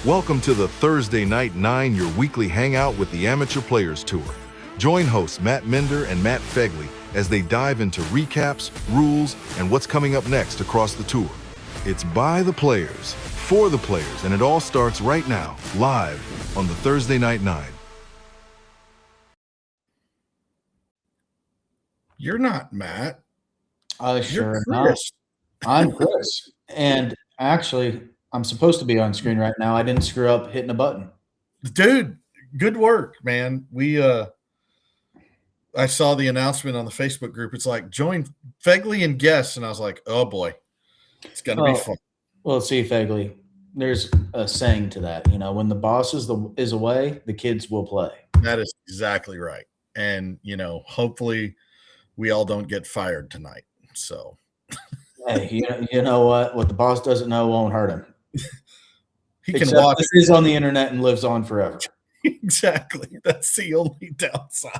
Welcome to the Thursday Night 9, your weekly hangout with the Amateur Players Tour. Join hosts Matt Mender and Matt Fegley as they dive into recaps, rules, and what's coming up next across the tour. It's by the players, for the players, and it all starts right now, live on the Thursday Night 9. You're not Matt. Sure not. I'm Chris. And actually, I'm supposed to be on screen right now. I didn't screw up hitting a button. Dude, good work, man. I saw the announcement on the Facebook group. It's like, join Fegley and guests. And I was like, oh boy, it's going to be fun. Well, see, Fegley, there's a saying to that. You know, when the boss is away, the kids will play. That is exactly right. And, hopefully we all don't get fired tonight. So, hey, you know what the boss doesn't know won't hurt him. He can watch. This is on the internet and lives on forever. Exactly. That's the only downside.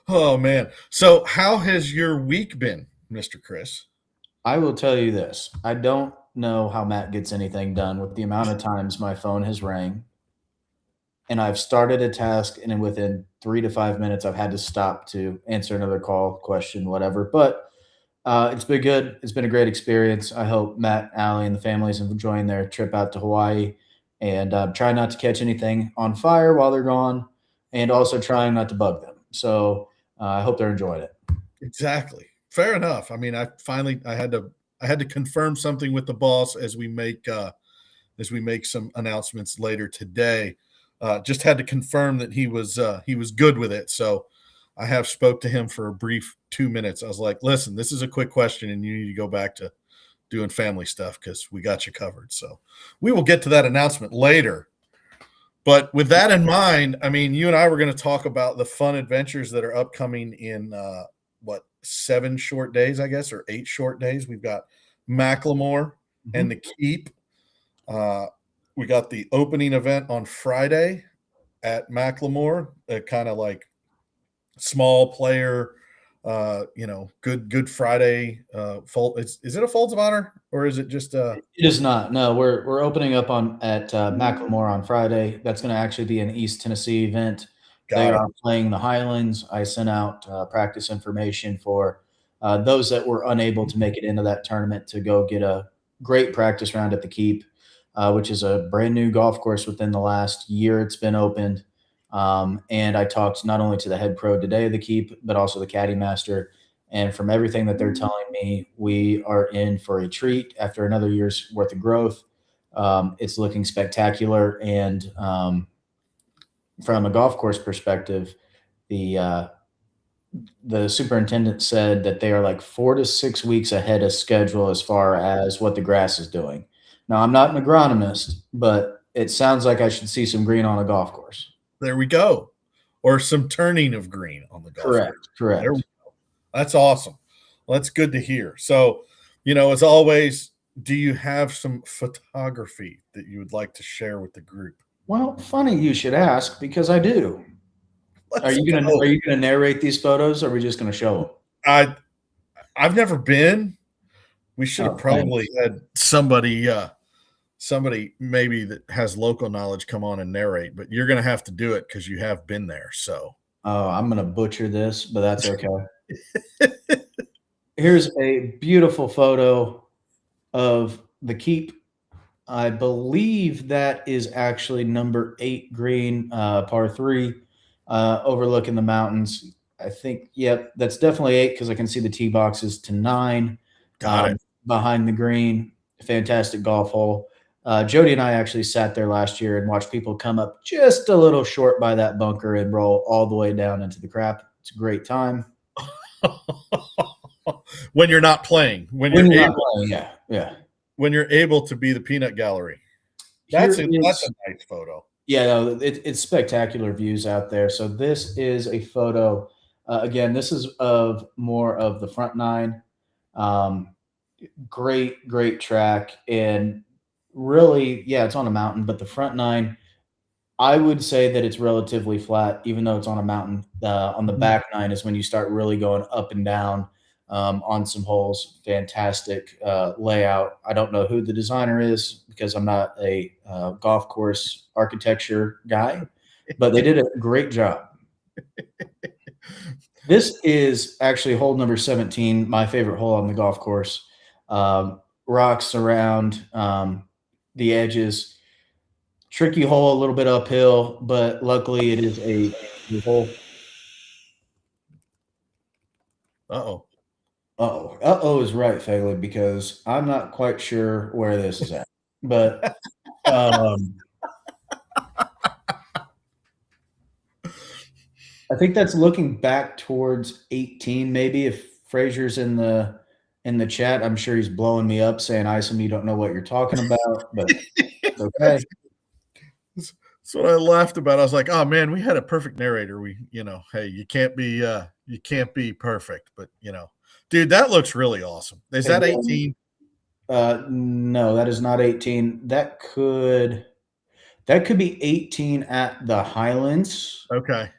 Oh, man. So how has your week been, Mr. Chris? I will tell you this. I don't know how Matt gets anything done with the amount of times my phone has rang. And I've started a task, and within 3 to 5 minutes, I've had to stop to answer another call, question, whatever. But it's been good. It's been a great experience. I hope Matt, Allie, and the families are enjoying their trip out to Hawaii, and try not to catch anything on fire while they're gone, and also trying not to bug them. So I hope they're enjoying it. Exactly. Fair enough. I mean, I had to confirm something with the boss as we make some announcements later today. Just had to confirm that he was good with it. So I have spoke to him for a brief 2 minutes. I was like, listen, this is a quick question and you need to go back to doing family stuff because we got you covered. So we will get to that announcement later. But with that in mind, I mean, you and I were going to talk about the fun adventures that are upcoming in 7 short days, I guess, or 8 short days. We've got Macklemore and the Keep. We got the opening event on Friday at Macklemore, kind of like small player, good Friday. Is it a Folds of Honor or is it just? It is not. No, we're opening up at Macklemore on Friday. That's going to actually be an East Tennessee event. They are playing the Highlands. I sent out practice information for those that were unable to make it into that tournament to go get a great practice round at the Keep, which is a brand new golf course within the last year it's been opened. And I talked not only to the head pro today of the Keep, but also the caddy master. And from everything that they're telling me, we are in for a treat after another year's worth of growth. It's looking spectacular. And from a golf course perspective, the superintendent said that they are like 4 to 6 weeks ahead of schedule as far as what the grass is doing. Now, I'm not an agronomist, but it sounds like I should see some green on a golf course. There we go. Or some turning of green on the golf course. Correct. There we go. That's awesome. Well, that's good to hear. So, as always, do you have some photography that you would like to share with the group? Well, funny you should ask because I do. Are you gonna narrate these photos, or are we just gonna show them? I've never been. We should have probably had somebody maybe that has local knowledge come on and narrate, but you're gonna have to do it because you have been there. So I'm gonna butcher this, but that's okay. Here's a beautiful photo of the Keep. I believe that is actually number 8 green, par 3, overlooking the mountains. I think, yep, that's definitely 8 because I can see the tee boxes to 9. Got it. Behind the green. Fantastic golf hole. Jody and I actually sat there last year and watched people come up just a little short by that bunker and roll all the way down into the crap. It's a great time. When you're not playing. When you're not playing, yeah. When you're able to be the peanut gallery. That's a nice photo. Yeah, no, it's spectacular views out there. So this is a photo. Again, this is of more of the front 9. Great track. And really, yeah, it's on a mountain, but the front 9, I would say that it's relatively flat, even though it's on a mountain. On the back 9 is when you start really going up and down. on some holes. Fantastic layout. I don't know who the designer is because I'm not a golf course architecture guy, but they did a great job. This is actually hole number 17, my favorite hole on the golf course. Rocks around the edges. Tricky hole, a little bit uphill, but luckily it is a hole. Uh-oh. Uh-oh is right, Fegley, because I'm not quite sure where this is at. But I think that's looking back towards 18, maybe. If Fraser's in the chat, I'm sure he's blowing me up saying, Isom, you don't know what you're talking about, but it's okay. That's what I laughed about. I was like, oh man, we had a perfect narrator. Hey, you can't be perfect, but dude, that looks really awesome. Is that 18? No, that is not 18. That could be 18 at the Highlands. Okay.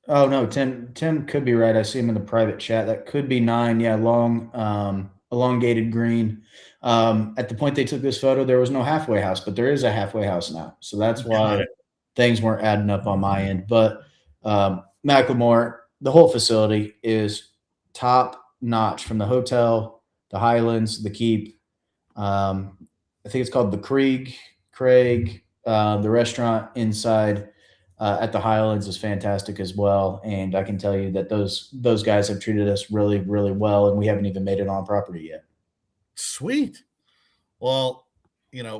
Oh no, Tim could be right. I see him in the private chat. That could be 9. Yeah, long, elongated green. At the point they took this photo, there was no halfway house, but there is a halfway house now. So that's why things weren't adding up on my end. But Macklemore, the whole facility is top notch, from the hotel, the Highlands, the Keep. I think it's called the Craig. The restaurant inside at the Highlands is fantastic as well. And I can tell you that those guys have treated us really, really well, and we haven't even made it on property yet. Sweet. Well,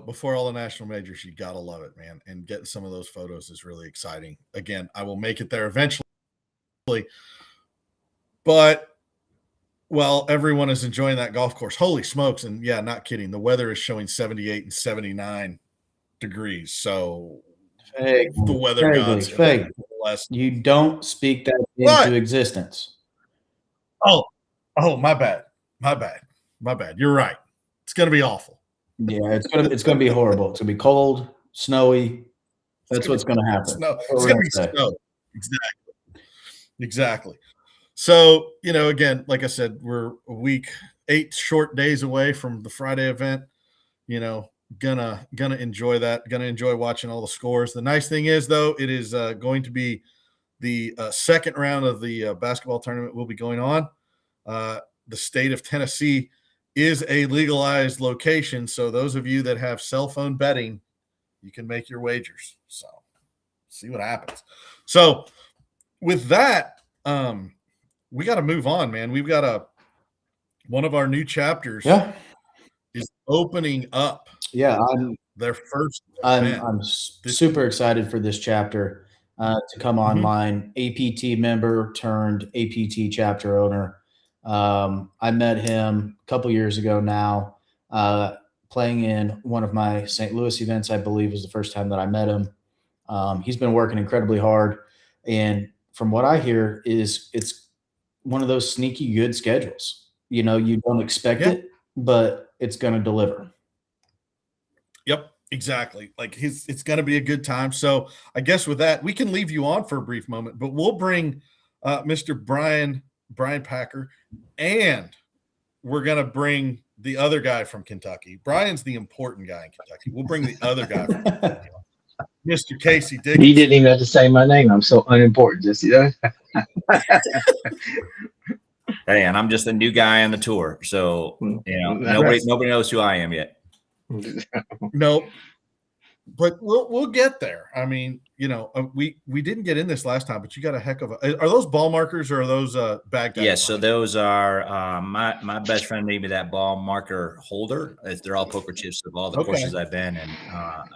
before all the national majors, you got to love it, man. And getting some of those photos is really exciting. Again, I will make it there eventually. But, well, everyone is enjoying that golf course. Holy smokes. And yeah, not kidding. The weather is showing 78 and 79 degrees. So the weather gods. You don't speak that into existence. Oh, my bad. You're right. It's going to be awful. Yeah, it's going to be horrible. It's going to be cold, snowy. That's what's going to happen. It's going to be snow. Exactly. So, again, like I said, we're a week, 8 short days away from the Friday event. Gonna enjoy that. Gonna enjoy watching all the scores. The nice thing is, though, it is going to be the second round of the basketball tournament will be going on. The state of Tennessee is a legalized location. So those of you that have cell phone betting, you can make your wagers. So see what happens. So with that, we got to move on, man. We've got one of our new chapters is opening up. Yeah. Their first event. I'm super excited for this chapter to come online. APT member turned APT chapter owner. I met him a couple years ago now, playing in one of my St. Louis events. I believe was the first time that I met him. He's been working incredibly hard, and from what I hear, it's one of those sneaky good schedules. You don't expect it, but it's going to deliver. Yep, exactly. Like it's going to be a good time. So I guess with that, we can leave you on for a brief moment, but we'll bring Mr. Brian Packer, and we're going to bring the other guy from Kentucky. Brian's the important guy in Kentucky. We'll bring the other guy from Kentucky, Mr. Casey Dickinson. He didn't even have to say my name. I'm so unimportant. Just Hey, and I'm just a new guy on the tour, so nobody knows who I am yet. Nope. But we'll get there. I mean, we didn't get in this last time, but you got a heck of a. Are those ball markers or are those bag? Yes, so those are my best friend made me that ball marker holder. They're all poker chips of all the courses I've been, and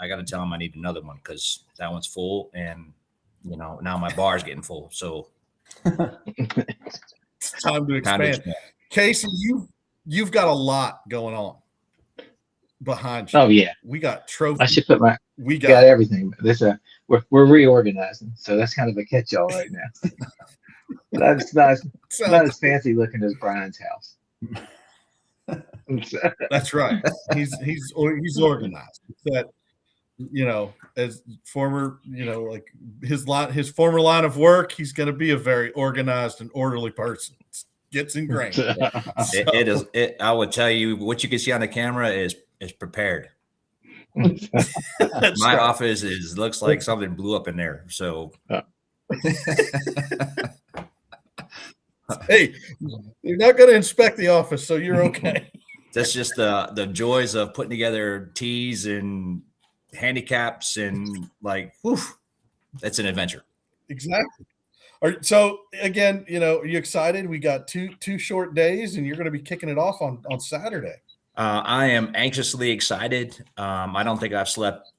I got to tell him I need another one because that one's full, and now my bar's getting full. So it's time to expand. Casey, you've got a lot going on behind you. Oh yeah, we got trophies. I should put we got everything. We're reorganizing, so that's kind of a catch-all right now. That's not as fancy looking as Brian's house. That's right. He's organized. as former, like his former line of work, he's going to be a very organized and orderly person. Gets ingrained. It is. I would tell you what you can see on the camera is prepared. My office looks like something blew up in there. So, hey, you're not going to inspect the office, so you're okay. That's just the joys of putting together tees and handicaps and like, whew, that's an adventure. Exactly. All right, so again, are you excited? We got two short days, and you're going to be kicking it off on Saturday. I am anxiously excited. I don't think I've slept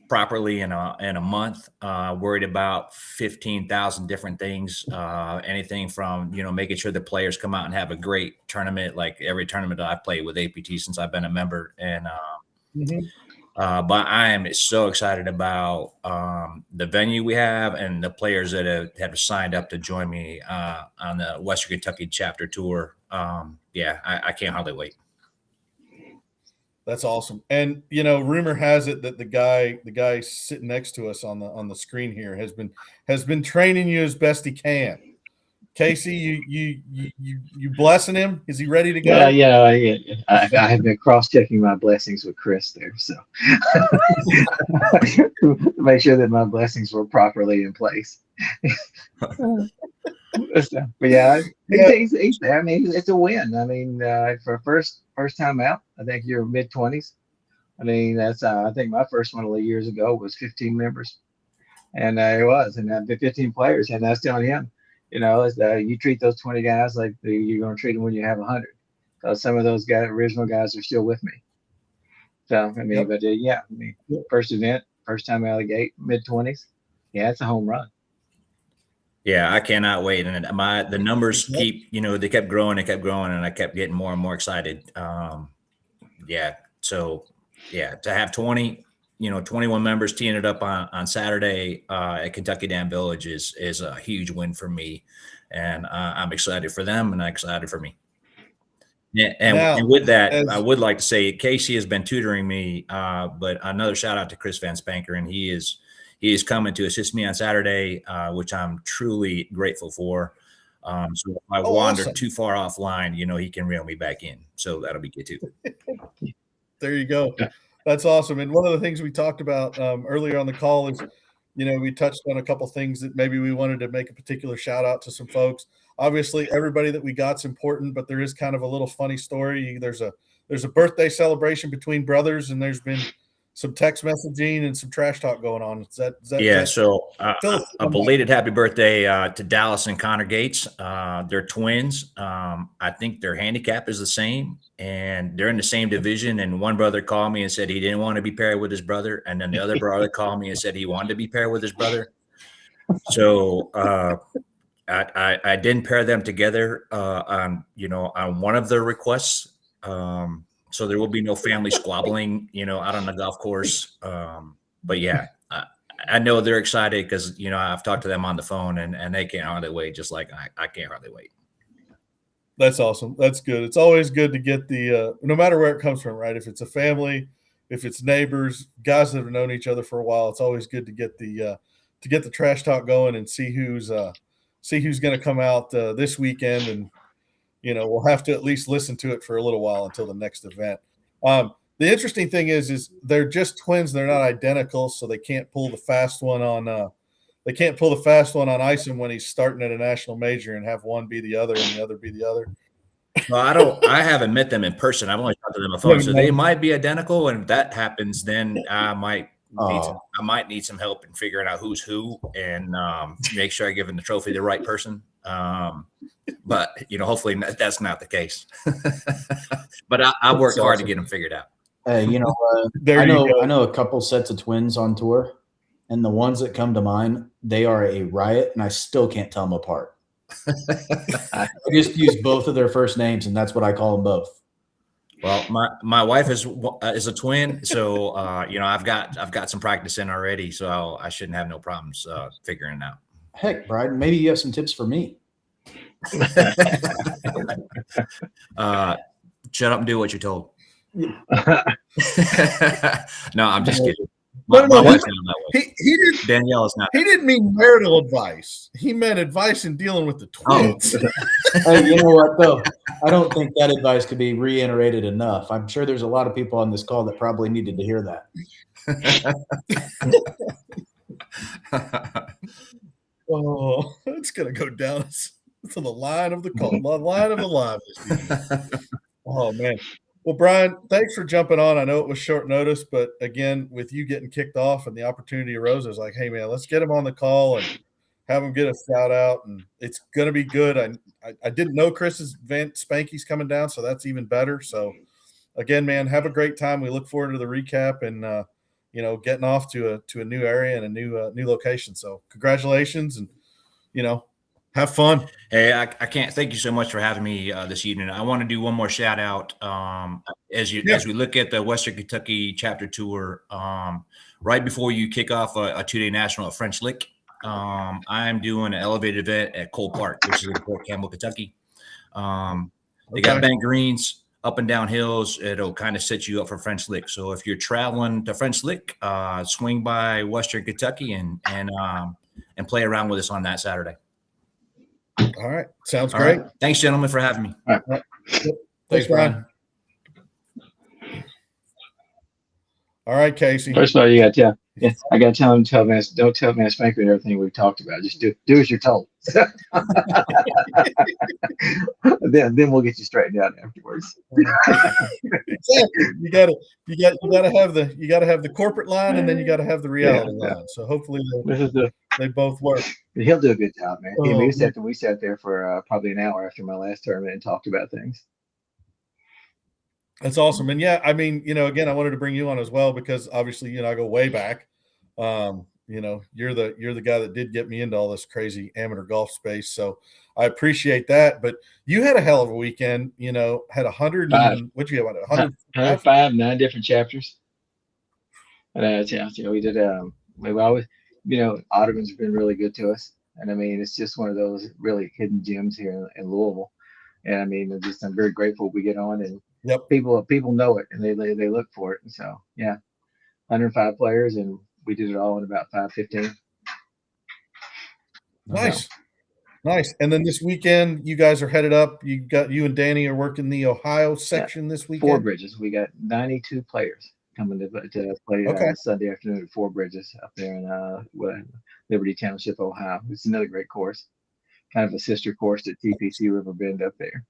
properly in a month. Worried about 15,000 different things. Anything from making sure the players come out and have a great tournament, like every tournament that I've played with APT since I've been a member, and but I am so excited about the venue we have and the players that have signed up to join me on the Western Kentucky chapter tour. I can't hardly wait. That's awesome. And rumor has it that the guy sitting next to us on the screen here has been training you as best he can. Casey, you blessing him? Is he ready to go? Yeah. I have been cross-checking my blessings with Chris there, so to make sure that my blessings were properly in place. But he's there. I mean, it's a win. I mean, for first time out, I think you're mid-20s. I mean, that's I think my first one years ago was 15 members, and it was, and 15 players, and that's telling him. You treat those 20 guys like you're going to treat them when you have 100. Some of those original guys are still with me. So, I mean, first event, first time out of the gate, mid-20s. Yeah, it's a home run. Yeah, I cannot wait. And the numbers they kept growing and I kept getting more and more excited. To have 21 members teeing it up on Saturday at Kentucky Dam Village is a huge win for me, and I'm excited for them, and I'm excited for me. Yeah, and with that, I would like to say Casey has been tutoring me, but another shout out to Chris Van Spanker, and he is coming to assist me on Saturday, which I'm truly grateful for. So if I wander too far offline, he can reel me back in. So that'll be good too. There you go. That's awesome. And one of the things we talked about earlier on the call is, we touched on a couple things that maybe we wanted to make a particular shout out to some folks. Obviously, everybody that we got's important, but there is kind of a little funny story. There's a birthday celebration between brothers, and there's been some text messaging and some trash talk going on. Is that so a belated happy birthday to Dallas and Connor Gates. They're twins. I think their handicap is the same, and they're in the same division. And one brother called me and said he didn't want to be paired with his brother, and then the other brother called me and said he wanted to be paired with his brother. So I didn't pair them together on one of their requests. So there will be no family squabbling, out on the golf course. But yeah, I know they're excited because, I've talked to them on the phone and they can't hardly wait, just like I can't hardly wait. That's awesome. That's good. It's always good to get the, no matter where it comes from, right? If it's a family, if it's neighbors, guys that have known each other for a while, it's always good to get the trash talk going and see who's going to come out this weekend. And, we'll have to at least listen to it for a little while until the next event. The interesting thing is they're just twins. They're not identical, so they can't pull the fast one on Ison when he's starting at a national major and have one be the other and the other be the other. Well, I haven't met them in person. I've only talked to them on the phone, so they might be identical. And if that happens, then I might need some help in figuring out who's who and make sure I give them the trophy to the right person. But hopefully that's not the case. But I worked hard to get them figured out. Hey, I know a couple sets of twins on tour, and the ones that come to mind, they are a riot, and I still can't tell them apart. I just use both of their first names, and that's what I call them both. Well, my wife is a twin, so I've got some practice in already, so I shouldn't have no problems figuring it out. Heck, Brian, maybe you have some tips for me. Shut up and do what you're told. No, I'm just kidding. My no. wife's not that way. He didn't. Danielle is not. He didn't mean marital advice. He meant advice in dealing with the twins. Hey, you know what though? I don't think that advice could be reiterated enough. I'm sure there's a lot of people on this call that probably needed to hear that. Oh, it's gonna go down to the line of the call, the line of the live this weekend. Oh man. Well, Brian, thanks for jumping on. I know it was short notice, but again, with you getting kicked off and the opportunity arose, I was like, hey man, let's get him on the call and have him get a shout out. And it's gonna be good. I didn't know Chris's Spanky's coming down, so that's even better. So again, man, have a great time. We look forward to the recap and getting off to a new area and a new location. So congratulations and have fun. Hey, I can't thank you so much for having me this evening. I want to do one more shout out as we look at the Western Kentucky chapter tour. Right before you kick off a 2-day national at French Lick, I'm doing an elevated event at Cole Park, which is in Fort Campbell, Kentucky. They got bank greens up and down hills. It'll kind of set you up for French Lick. So if you're traveling to French Lick, swing by Western Kentucky and play around with us on that Saturday. All right. Sounds great. Right. Thanks, gentlemen, for having me. All right. Thanks, Brian. All right, Casey. First of all, you got to I got to tell him, don't tell Vance Franklin everything we've talked about. Just do as you're told. then we'll get you straightened out afterwards. Exactly. You gotta have the corporate line, and then you gotta have the reality line. So hopefully they both work. He'll do a good job, man. We sat there for probably an hour after my last tournament and talked about things. That's awesome. And yeah, I mean, again, I wanted to bring you on as well because obviously, I go way back. You're the guy that did get me into all this crazy amateur golf space. So I appreciate that. But you had a hell of a weekend, had 100 what'd you have? 105, 9 different chapters. And we did we've always, Audubon's have been really good to us. And I mean, it's just one of those really hidden gems here in Louisville. And I mean, I'm very grateful we get on and people know it and they look for it. And so, 105 players and we did it all in about 5:15. Nice. And then this weekend, you guys are headed up. You and Danny are working the Ohio section this weekend. Four Bridges. We got 92 players coming to play Sunday afternoon at Four Bridges up there in Liberty Township, Ohio. It's another great course, kind of a sister course to TPC River Bend up there.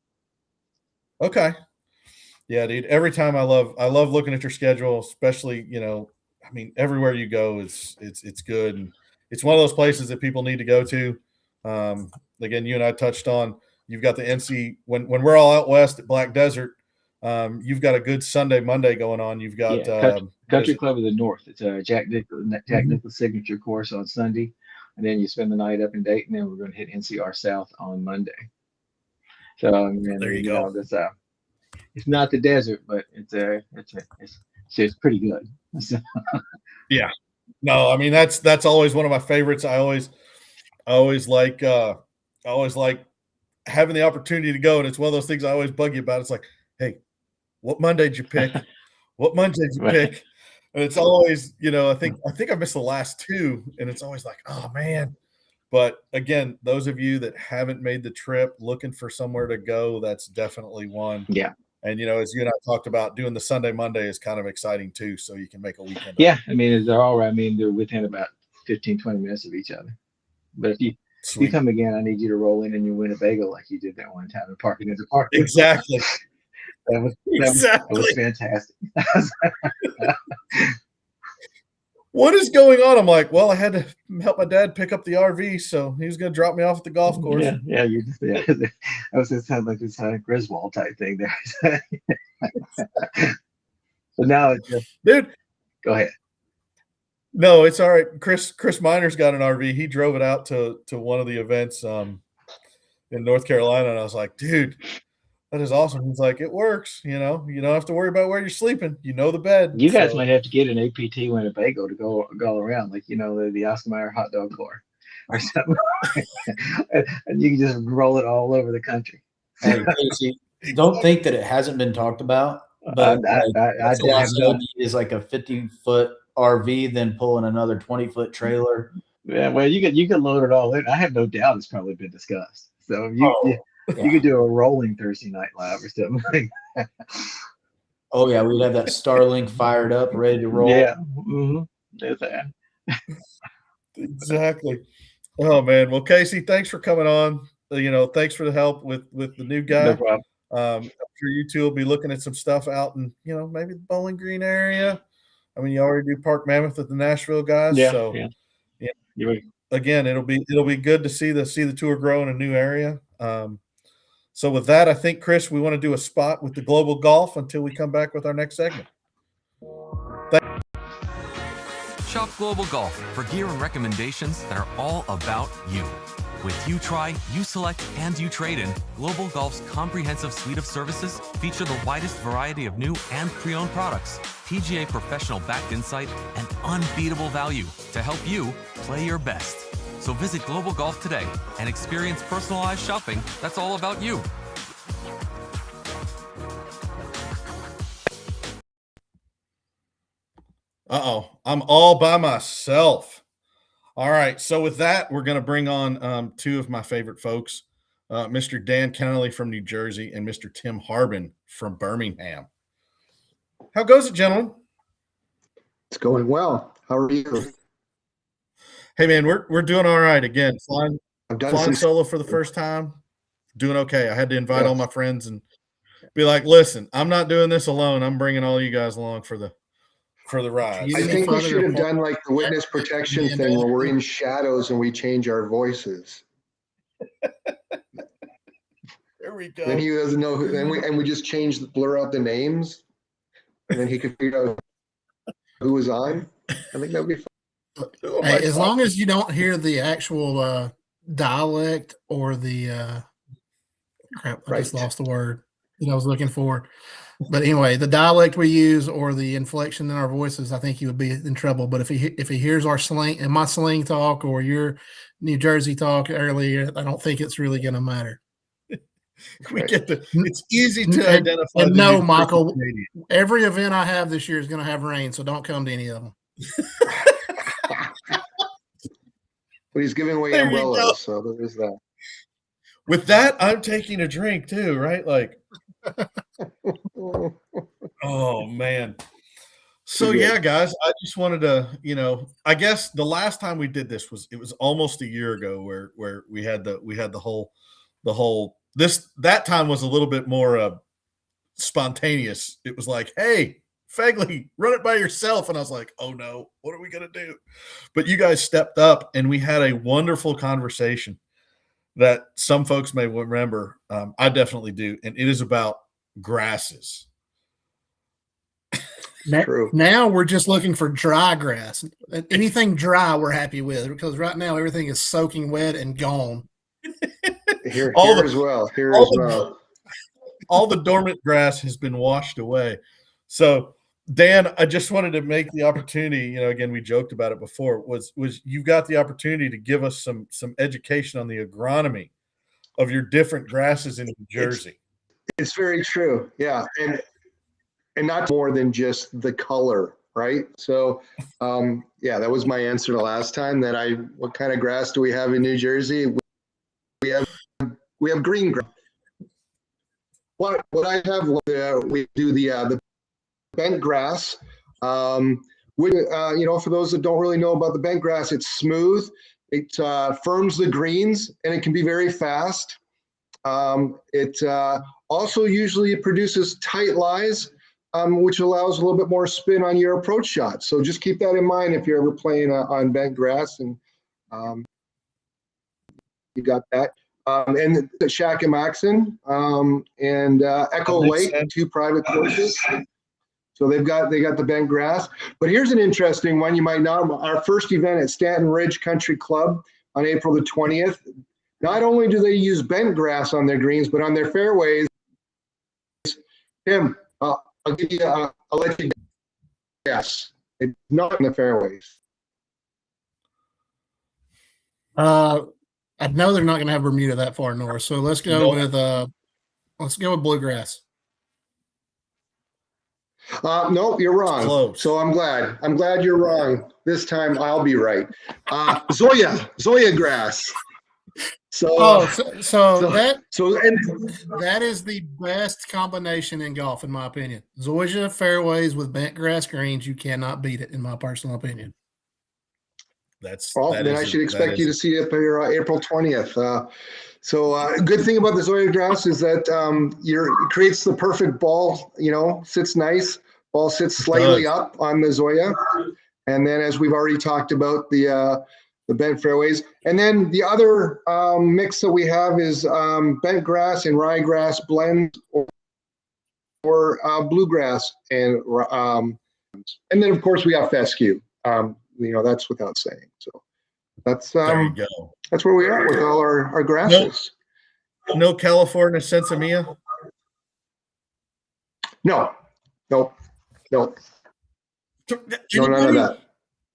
Okay. Yeah, dude. Every time I love looking at your schedule, especially, I mean, everywhere you go it's good. And it's one of those places that people need to go to. Again, you and I touched on, you've got the NC when we're all out west at Black Desert. You've got a good Sunday, Monday going on. You've got Country Club of the North. It's a Jack Nicklaus signature course on Sunday, and then you spend the night up in Dayton, and we're going to hit NCR South on Monday. So there you go. It's not the desert, but it's pretty good. Yeah. No, I mean that's always one of my favorites. I always like having the opportunity to go, and it's one of those things I always bug you about. It's like, hey, what Monday did you pick? What Monday did you pick? And it's always, I think I missed the last two, and it's always like, oh man. But again, those of you that haven't made the trip looking for somewhere to go, that's definitely one. Yeah. And, as you and I talked about, doing the Sunday, Monday is kind of exciting too. So you can make a weekend. Yeah. I mean, they're all right. I mean, they're within about 15, 20 minutes of each other. But if you come again, I need you to roll in and you Winnebago like you did that one time and parking in the park. Exactly. That was fantastic. What is going on? I'm like, well, I had to help my dad pick up the RV, so he was going to drop me off at the golf course. Yeah. That was just sound like this Griswold type thing there. So now it's just, dude. Go ahead. No, it's all right. Chris Miner's got an RV. He drove it out to one of the events in North Carolina, and I was like, dude, that is awesome. He's like, it works. You don't have to worry about where you're sleeping. The bed. You guys might have to get an APT Winnebago to go around, like the Oscar Mayer hot dog car or something, and you can just roll it all over the country. Hey, Casey, don't think that it hasn't been talked about, but I is like a 50-foot RV than pulling another 20-foot trailer. Yeah, well, you could load it all in. I have no doubt it's probably been discussed. So you could do a rolling Thursday night live or something like that. Oh yeah, we'd have that Starlink fired up, ready to roll. Yeah. Mm-hmm. There's that. Exactly. Oh man. Well, Casey, thanks for coming on. Thanks for the help with the new guy. No problem. I'm sure you two will be looking at some stuff out in, maybe the Bowling Green area. I mean, you already do Park Mammoth with the Nashville guys. Yeah. So Yeah. again, it'll be good to see the tour grow in a new area. So with that, I think, Chris, we want to do a spot with the Global Golf until we come back with our next segment. Shop Global Golf for gear and recommendations that are all about you. With You Try, You Select, and You Trade In, Global Golf's comprehensive suite of services feature the widest variety of new and pre-owned products, PGA professional backed insight, and unbeatable value to help you play your best. So visit Global Golf today and experience personalized shopping that's all about you. Uh-oh, I'm all by myself. All right, so with that, we're going to bring on two of my favorite folks, Mr. Dan Kennelly from New Jersey and Mr. Tim Harbin from Birmingham. How goes it, gentlemen? It's going well. How are you? Hey, man, we're doing all right. Again, flying some solo for the first time, doing okay. I had to invite all my friends and be like, listen, I'm not doing this alone. I'm bringing all you guys along for the ride. I think we should have done like the witness protection thing where we're in shadows and we change our voices. There we go. Then he doesn't know who, and we just blur out the names, and then he could figure out who was on. I think that would be fun. Hey, as long as you don't hear the actual dialect or the crap, I just lost the word that I was looking for. But anyway, the dialect we use or the inflection in our voices, I think he would be in trouble. But if he hears our slang and my slang talk or your New Jersey talk earlier, I don't think it's really going to matter. It's easy to identify. And no, Michael, every event I have this year is going to have rain, so don't come to any of them. But he's giving away umbrellas, so there's that. With that, I'm taking a drink too, right? Like, oh man. So yeah, guys, I just wanted to, I guess the last time we did this was almost a year ago where we had the whole that time was a little bit more spontaneous. It was like, hey, Fegley, run it by yourself. And I was like, oh no, what are we going to do? But you guys stepped up and we had a wonderful conversation that some folks may remember. I definitely do. And it is about grasses. Now we're just looking for dry grass. Anything dry we're happy with, because right now everything is soaking wet and gone. Here as well. All the dormant grass has been washed away. So Dan, I just wanted to make the opportunity, again, we joked about it before, was you got the opportunity to give us some education on the agronomy of your different grasses in New Jersey. It's very true. Yeah. And not more than just the color, right? So that was my answer the last time what kind of grass do we have in New Jersey? We have green grass. What I have, we do the bent grass. For those that don't really know about the bent grass, it's smooth. It firms the greens and it can be very fast. It also usually produces tight lies, which allows a little bit more spin on your approach shot. So just keep that in mind if you're ever playing on bent grass, and you got that. And the Shack and Maxon and Echo Lake, 2 private courses. So they got the bent grass. But here's an interesting one you might know. Our first event at Stanton Ridge Country Club on April the 20th. Not only do they use bent grass on their greens, but on their fairways. Tim, I'll give you. I'll let you guess. It's not in the fairways. I know they're not going to have Bermuda that far north, so let's go with bluegrass. No, you're wrong. Close. So I'm glad you're wrong. This time I'll be right. Zoya grass. So, That is the best combination in golf, in my opinion. Zoysia fairways with bent grass greens, you cannot beat it, in my personal opinion. Then I should expect you to see it by April 20th. Good thing about the Zoya grass is that it creates the perfect ball. Sits nice. Ball sits slightly up on the Zoya, and then as we've already talked about the bent fairways, and then the other mix that we have is bent grass and ryegrass blend or bluegrass and then of course we have fescue. That's without saying. So that's there you go. That's where we are with all our grasses. No California Sensimilla? No. None of that.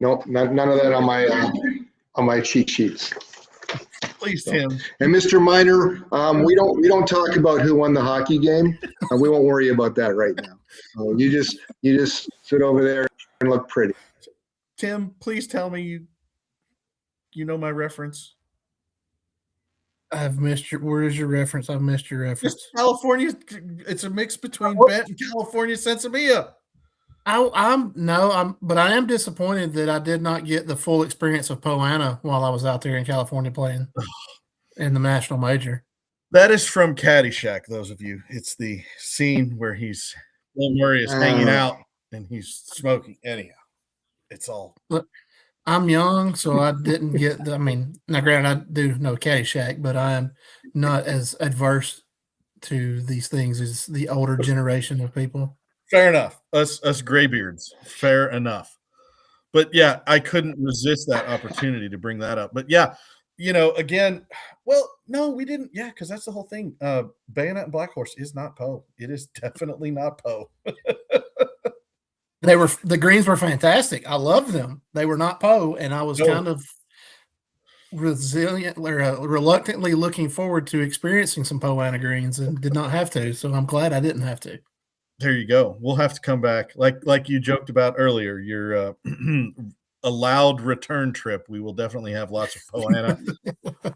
Nope, none of that on my cheat sheets. Please, Tim. And Mr. Minor, we don't talk about who won the hockey game. We won't worry about that right now. You just sit over there and look pretty. Tim, please tell me you know my reference. I've missed where is your reference? I've missed your reference. Just California. It's a mix between bent and California Sensimilla. But I am disappointed that I did not get the full experience of Poana while I was out there in California playing in the national major. That is from Caddyshack, those of you. It's the scene where Bill Murray is hanging out and he's smoking. Anyhow, it's all. Look, I'm young, so I didn't get now granted, I do know Caddyshack, but I am not as adverse to these things as the older generation of people. Fair enough. Us graybeards. Fair enough. But yeah, I couldn't resist that opportunity to bring that up. But yeah, again, well, no, we didn't. Yeah, because that's the whole thing. Bayonet and Black Horse is not Poe. It is definitely not Poe. The greens were fantastic. I loved them. They were not Poe, and I was kind of reluctantly looking forward to experiencing some Poana greens and did not have to. So I'm glad I didn't have to. There you go. We'll have to come back. Like you joked about earlier, your allowed return trip. We will definitely have lots of Poana,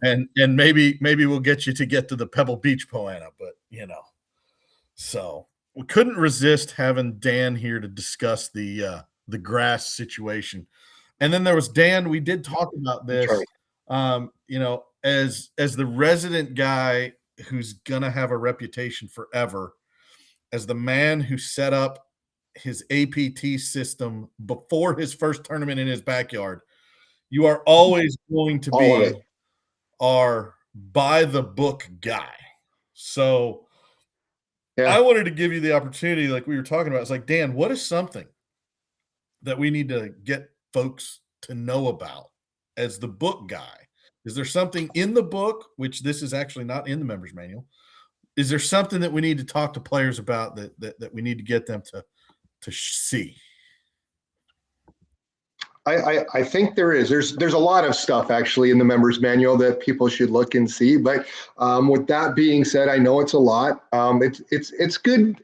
and maybe we'll get you to get to the Pebble Beach Poana. But so we couldn't resist having Dan here to discuss the grass situation. And then there was Dan. We did talk about this. As the resident guy who's gonna have a reputation forever. As the man who set up his APT system before his first tournament in his backyard, you are always going to be our by-the-book guy. So I wanted to give you the opportunity, like we were talking about. It's like, Dan, what is something that we need to get folks to know about as the book guy? Is there something in the book, which this is actually not in the member's manual, is there something that we need to talk to players about that we need to get them to see? I think there is. There's a lot of stuff actually in the members manual that people should look and see. But with that being said, I know it's a lot. It's good.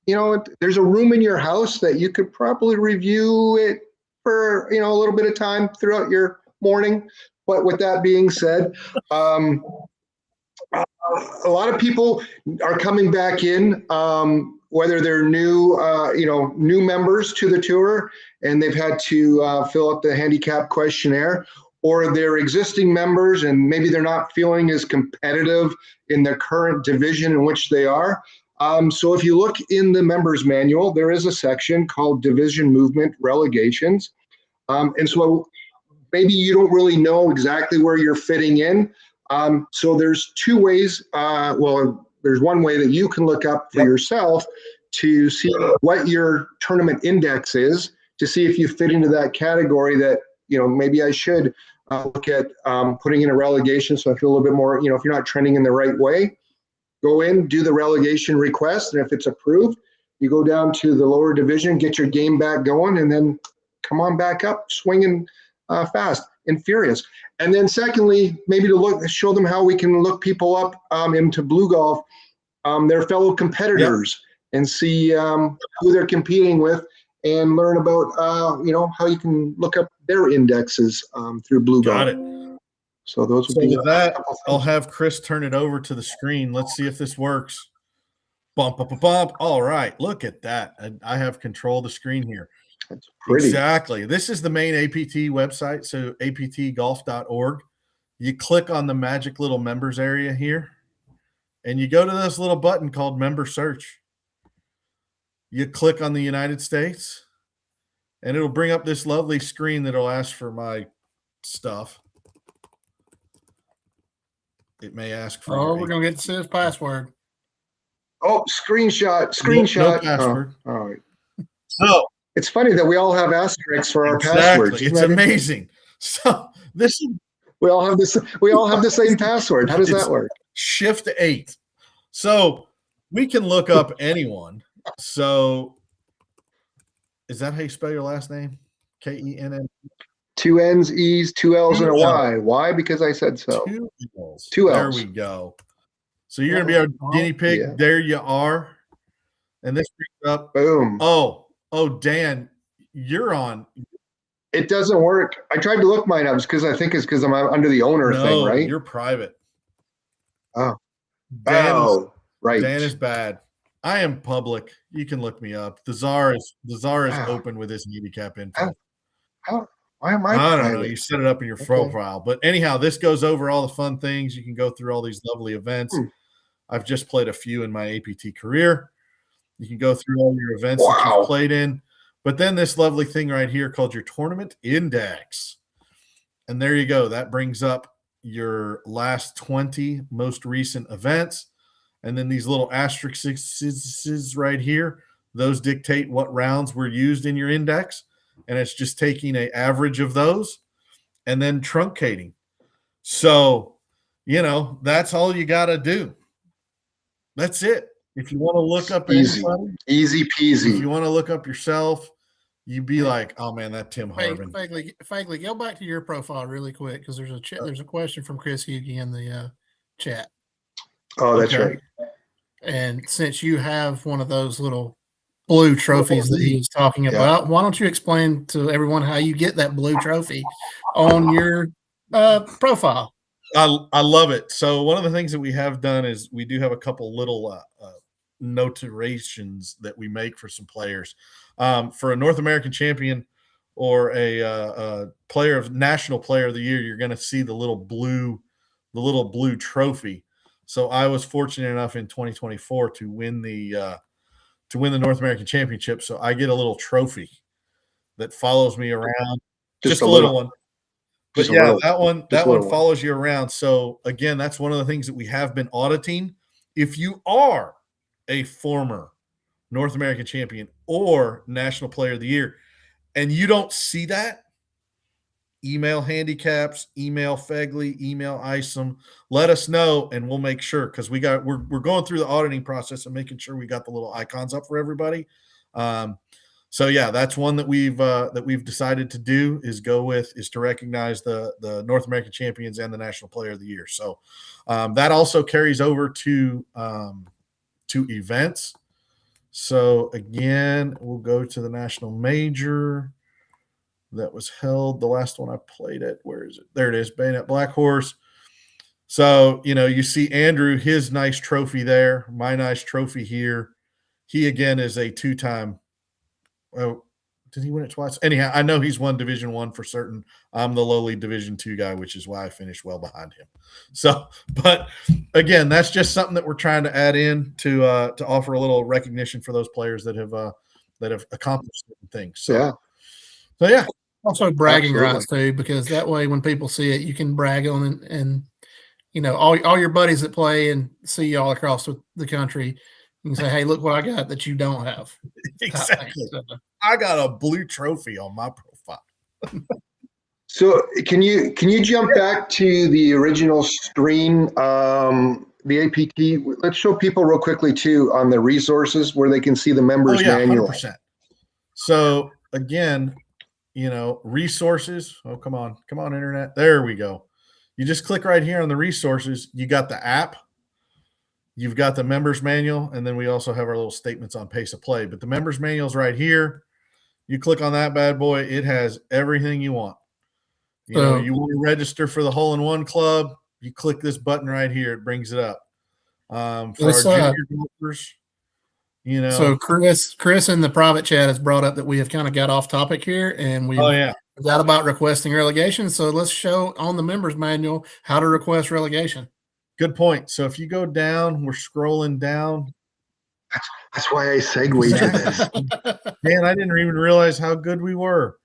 There's a room in your house that you could probably review it for a little bit of time throughout your morning. But with that being said, a lot of people are coming back in, whether they're new members to the tour and they've had to fill out the handicap questionnaire, or they're existing members and maybe they're not feeling as competitive in the current division in which they are. So if you look in the members manual, there is a section called Division Movement Relegations. And so maybe you don't really know exactly where you're fitting in. So there's two ways. There's one way that you can look up for yourself to see what your tournament index is, to see if you fit into that category that, maybe I should look at putting in a relegation so I feel a little bit more, if you're not trending in the right way, go in, do the relegation request. And if it's approved, you go down to the lower division, get your game back going, and then come on back up, swinging fast and furious. And then secondly, maybe to show them how we can look people up into blue golf, their fellow competitors. and see who they're competing with, and learn about how you can look up their indexes through Blue Got Golf. it. So those would So be with that, I'll have Chris turn it over to the screen. Let's see if this works. Bump, bump, bump. All right. Look at that. I have control of the screen here. That's pretty. Exactly. This is the main APT website. So aptgolf.org. You click on the magic little members area here, and you go to this little button called member search. You click on the United States, and it'll bring up this lovely screen that'll ask for my stuff. It may ask for. Oh, we're gonna get to see his password. Oh, screenshot. No password. Oh, all right. So it's funny that we all have asterisks for our exactly. passwords. It's amazing. So this is we all have this. We all have the same password. How does that work? Shift 8. So we can look up anyone. So is that how you spell your last name? Kenn? 2 N's, E's, 2 L's, and a Y. Why? Because I said so. 2 L's. 2 There L's. we go. So you're gonna be our guinea pig. Yeah. There you are. And this brings up. Boom. Oh, Dan, you're on. It doesn't work. I tried to look mine up because I think it's because I'm under the owner thing, right? You're private. Oh. Right. Dan is Right. bad. I am public. You can look me up. The czar is Wow. open with his handicap info. Why am I I don't know. private? You set it up in your profile. But anyhow, this goes over all the fun things. You can go through all these lovely events. I've just played a few in my APT career. You can go through all your events that you've played in. But then this lovely thing right here called your tournament index. And there you go. That brings up your last 20 most recent events. And then these little asterisks right here, those dictate what rounds were used in your index. And it's just taking an average of those and then truncating. So, that's all you got to do. That's it. If you want to look up anybody, easy peasy. if you want to look up yourself, you'd be like, oh man, that Tim Harvin. Fegley, go back to your profile really quick because there's a question from Chris Hughey in the chat. Oh, that's right. And since you have one of those little blue trophies that he was talking about, why don't you explain to everyone how you get that blue trophy on your profile? I love it. So one of the things that we have done is we do have a couple little notations that we make for some players. For a North American champion or a national player of the year, you're going to see the little blue trophy. So I was fortunate enough in 2024 to win the North American Championship. So I get a little trophy that follows me around, just a little one. But that one follows you around. So again, that's one of the things that we have been auditing. If you are a former North American champion or National Player of the Year, and you don't see that, email Handicaps, email Fegley, email Isom. Let us know, and we'll make sure because we're going through the auditing process and making sure we got the little icons up for everybody. So yeah, that's one that we've decided to do is to recognize the North American champions and the National Player of the Year. So that also carries over to events. So again, we'll go to the National Major that was held. The last one I played at, where is it? There it is, Bayonet Black Horse. So you see Andrew, his nice trophy there, my nice trophy here. He again is a two-time. Oh, did he win it twice? Anyhow, I know he's won Division I for certain. I'm the lowly Division II guy, which is why I finished well behind him. So, but again, that's just something that we're trying to add in to offer a little recognition for those players that have accomplished certain things. So yeah. Also bragging rights too, because that way when people see it, you can brag on it, and all your buddies that play and see you all across the country. You can say, hey, look what I got that you don't have. Exactly. I got a blue trophy on my profile. So can you jump back to the original screen, the APT? Let's show people real quickly too on the resources where they can see the members manual. 100%. So again, resources. Oh, come on, internet. There we go. You just click right here on the resources. You got the app. You've got the members manual, and then we also have our little statements on pace of play. But the members manual is right here. You click on that bad boy, it has everything you want. You know, you want to register for the hole-in-one club, you click this button right here, it brings it up. For our junior golfers, you know. So Chris in the private chat has brought up that we have kind of got off topic here, and we forgot about requesting relegation. So let's show on the members manual how to request relegation. Good point. So if you go down, we're scrolling down. That's why I segued to this. Man, I didn't even realize how good we were.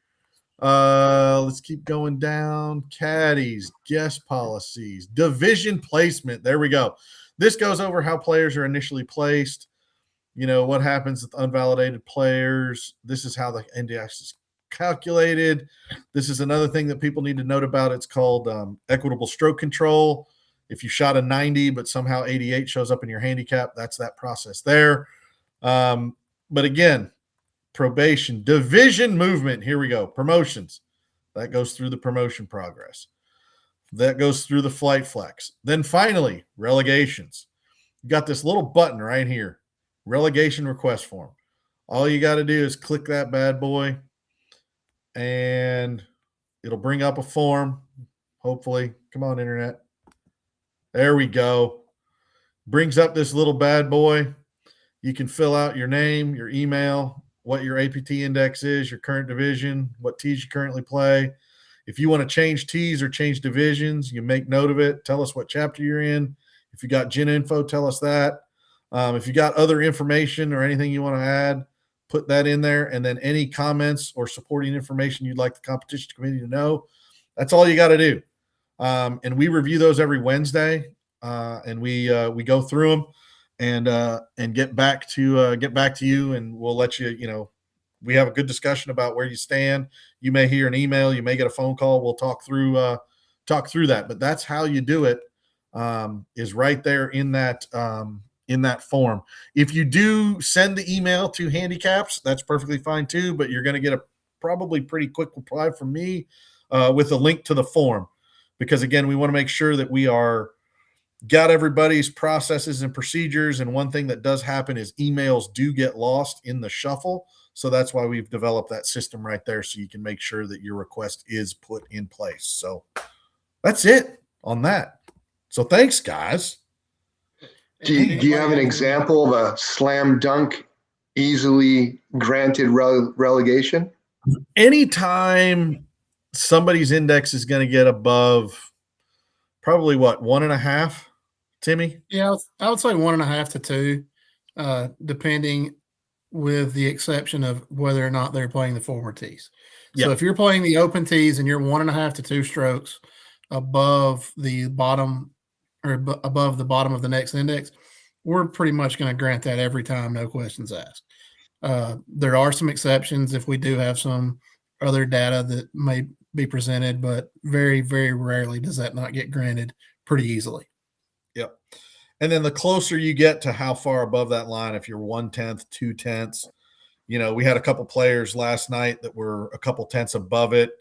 Let's keep going down. Caddies, guest policies, division placement. There we go. This goes over how players are initially placed. You know, what happens with unvalidated players. This is how the index is calculated. This is another thing that people need to note about. It's called equitable stroke control. If you shot a 90, but somehow 88 shows up in your handicap, that's that process there. But again, probation, division movement. Here we go. Promotions. That goes through the promotion progress. That goes through the flight flex. Then finally, relegations. You got this little button right here, relegation request form. All you got to do is click that bad boy, and it'll bring up a form, hopefully. Come on, internet. There we go. Brings up this little bad boy. You can fill out your name, your email, what your APT index is, your current division, what tees you currently play. If you want to change tees or change divisions, you make note of it. Tell us what chapter you're in. If you got gen info, tell us that. If you got other information or anything you want to add, put that in there. And then any comments or supporting information you'd like the competition committee to know, that's all you got to do. And we review those every Wednesday, and we go through them and get back to you, and we'll let you. You know, we have a good discussion about where you stand. You may hear an email, you may get a phone call. We'll talk through that. But that's how you do it. Is right there in that form. If you do send the email to handicaps, that's perfectly fine too. But you're going to get a probably pretty quick reply from me with a link to the form. Because again, we want to make sure that we got everybody's processes and procedures. And one thing that does happen is emails do get lost in the shuffle. So that's why we've developed that system right there, so you can make sure that your request is put in place. So that's it on that. So thanks, guys. Do you have an example of a slam dunk, easily granted relegation? Anytime somebody's index is going to get above probably 1.5, Timmy? Yeah, I would say 1.5 to 2, depending, with the exception of whether or not they're playing the forward tees. So if you're playing the open tees and you're 1.5 to 2 strokes above the bottom or above the bottom of the next index, we're pretty much going to grant that every time, no questions asked. There are some exceptions if we do have some other data that may be presented, but very, very rarely does that not get granted pretty easily. Yep. And then the closer you get to how far above that line, if you're 1/10, 2/10, you know, we had a couple players last night that were a couple tenths above it.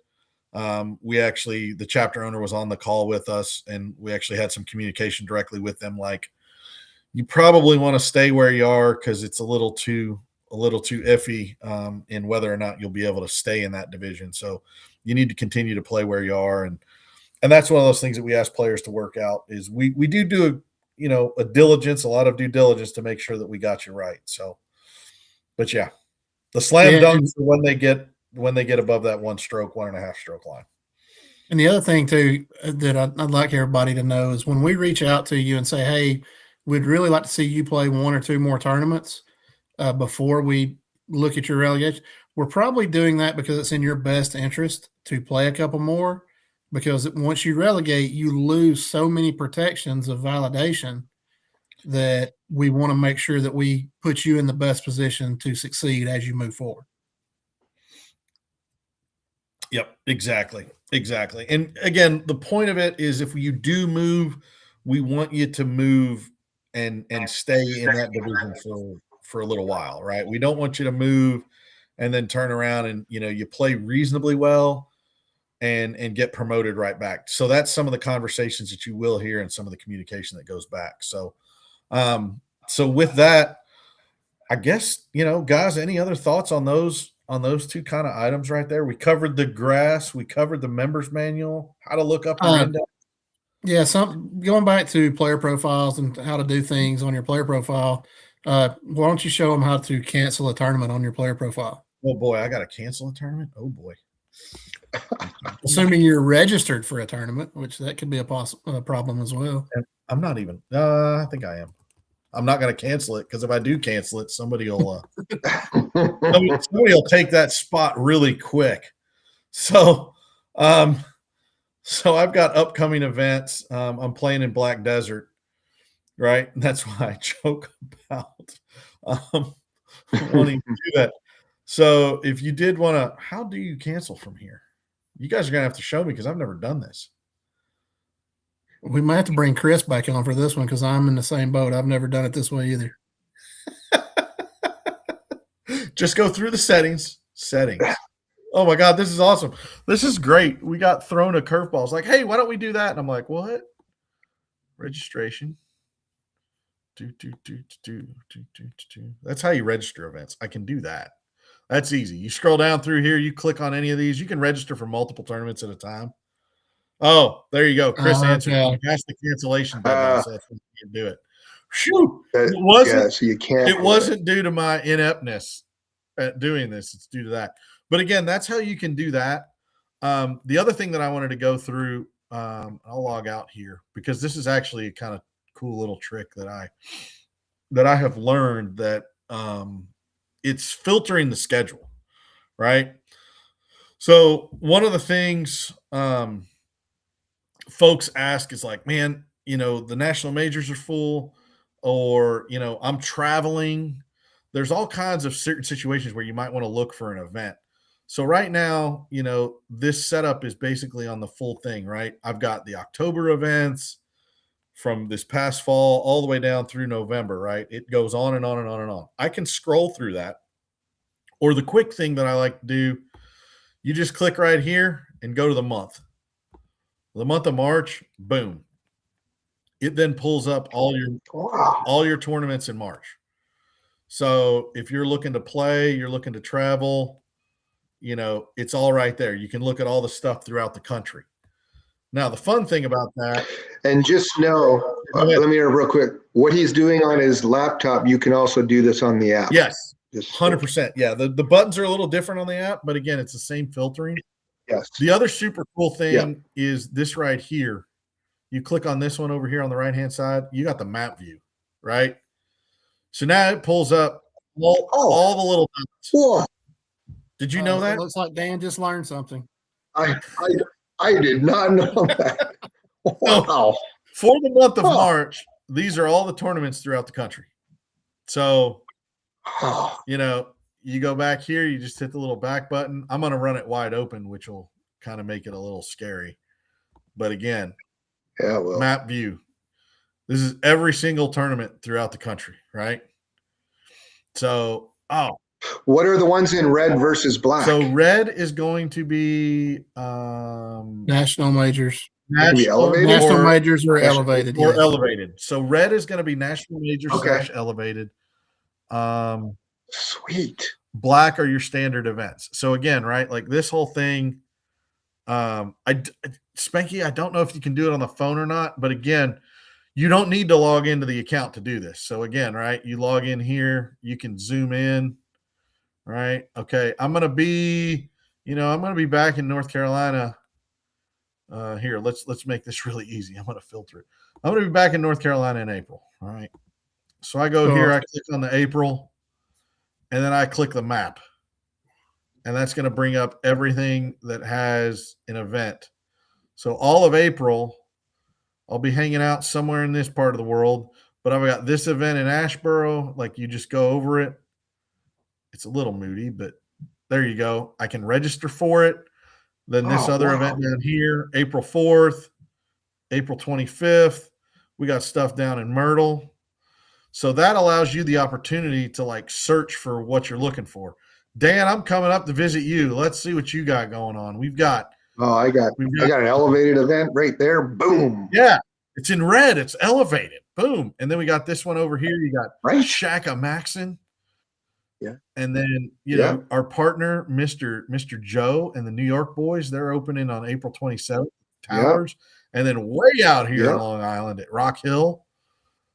The chapter owner was on the call with us, and we actually had some communication directly with them. Like, you probably want to stay where you are because it's a little too iffy in whether or not you'll be able to stay in that division. So you need to continue to play where you are. And that's one of those things that we ask players to work out is we do a lot of due diligence to make sure that we got you right. So, but yeah, the slam dunks are when they get above that 1.5 stroke line. And the other thing too that I'd like everybody to know is when we reach out to you and say, hey, we'd really like to see you play 1 or 2 more tournaments before we look at your relegation, we're probably doing that because it's in your best interest to play a couple more, because once you relegate, you lose so many protections of validation that we want to make sure that we put you in the best position to succeed as you move forward. Yep, exactly. And again, the point of it is if you do move, we want you to move and stay in that division for a little while, right? We don't want you to move and then turn around and, you play reasonably well and get promoted right back. So that's some of the conversations that you will hear and some of the communication that goes back. So So with that, I guess, guys, any other thoughts on those two kind of items right there? We covered the grass, we covered the members manual, how to look up your index. Yeah, going back to player profiles and how to do things on your player profile. Why don't you show them how to cancel a tournament on your player profile? Oh boy, I got to cancel a tournament. Oh boy. Assuming you're registered for a tournament, which that could be a problem as well. I'm not even. I think I am. I'm not going to cancel it because if I do cancel it, somebody will take that spot really quick. So, I've got upcoming events. I'm playing in Black Desert, right? And that's why I joke about wanting to do that. So if you did want to, how do you cancel from here? You guys are going to have to show me because I've never done this. We might have to bring Chris back on for this one because I'm in the same boat. I've never done it this way either. Just go through the settings. Oh my God, this is awesome. This is great. We got thrown a curveball. It's like, hey, why don't we do that? And I'm like, what? Registration. That's how you register events. I can do that. That's easy. You scroll down through here. You click on any of these. You can register for multiple tournaments at a time. Oh, there you go. Chris answered. Okay. That's the cancellation button. So you can do it. Phew. It wasn't due to my ineptness at doing this. It's due to that. But again, that's how you can do that. The other thing that I wanted to go through, I'll log out here because this is actually a kind of cool little trick that I have learned that it's filtering the schedule, right? So one of the things folks ask is like, man, the national majors are full, or, I'm traveling. There's all kinds of certain situations where you might want to look for an event. So right now, this setup is basically on the full thing, right? I've got the October events from this past fall all the way down through November, right? It goes on and on and on and on. I can scroll through that. Or the quick thing that I like to do, you just click right here and go to the month. The month of March, boom. It then pulls up all your tournaments in March. So if you're looking to play, you're looking to travel, it's all right there. You can look at all the stuff throughout the country. Now, the fun thing about that. And just know, let me hear real quick. What he's doing on his laptop, you can also do this on the app. Yes, 100%. Yeah, the buttons are a little different on the app, but again, it's the same filtering. Yes. The other super cool thing is this right here. You click on this one over here on the right-hand side, you got the map view, right? So now it pulls up all the little dots. Whoa. Did you know that? It looks like Dan just learned something. I did not know that. Wow. For the month of March, these are all the tournaments throughout the country. So, you go back here, you just hit the little back button. I'm going to run it wide open, which will kind of make it a little scary. But again, map view. This is every single tournament throughout the country, right? So, what are the ones in red versus black? So red is going to be national majors. National majors or elevated. Or elevated. So red is going to be national majors / elevated. Sweet. Black are your standard events. So again, right, like this whole thing, Spanky, I don't know if you can do it on the phone or not, but again, you don't need to log into the account to do this. So again, right, you log in here, you can zoom in, right? Okay, I'm going to be back in North Carolina. Here, let's make this really easy. I'm going to filter it. I'm going to be back in North Carolina in April, all right? So I go here, I click on the April, and then I click the map. And that's going to bring up everything that has an event. So all of April, I'll be hanging out somewhere in this part of the world, but I've got this event in Asheboro. Like, you just go over it. It's a little moody, but there you go. I can register for it. Then this other event down here, April 4th, April 25th. We got stuff down in Myrtle. So that allows you the opportunity to like search for what you're looking for. Dan, I'm coming up to visit you. Let's see what you got going on. I got an elevated event right there. Boom. Yeah, it's in red. It's elevated. boom. And then we got this one over here. You got Shaka Maxon. Yeah. And then, you know, our partner, Mr. Joe and the New York boys, they're opening on April 27th, Towers. And then way out here in Long Island at Rock Hill.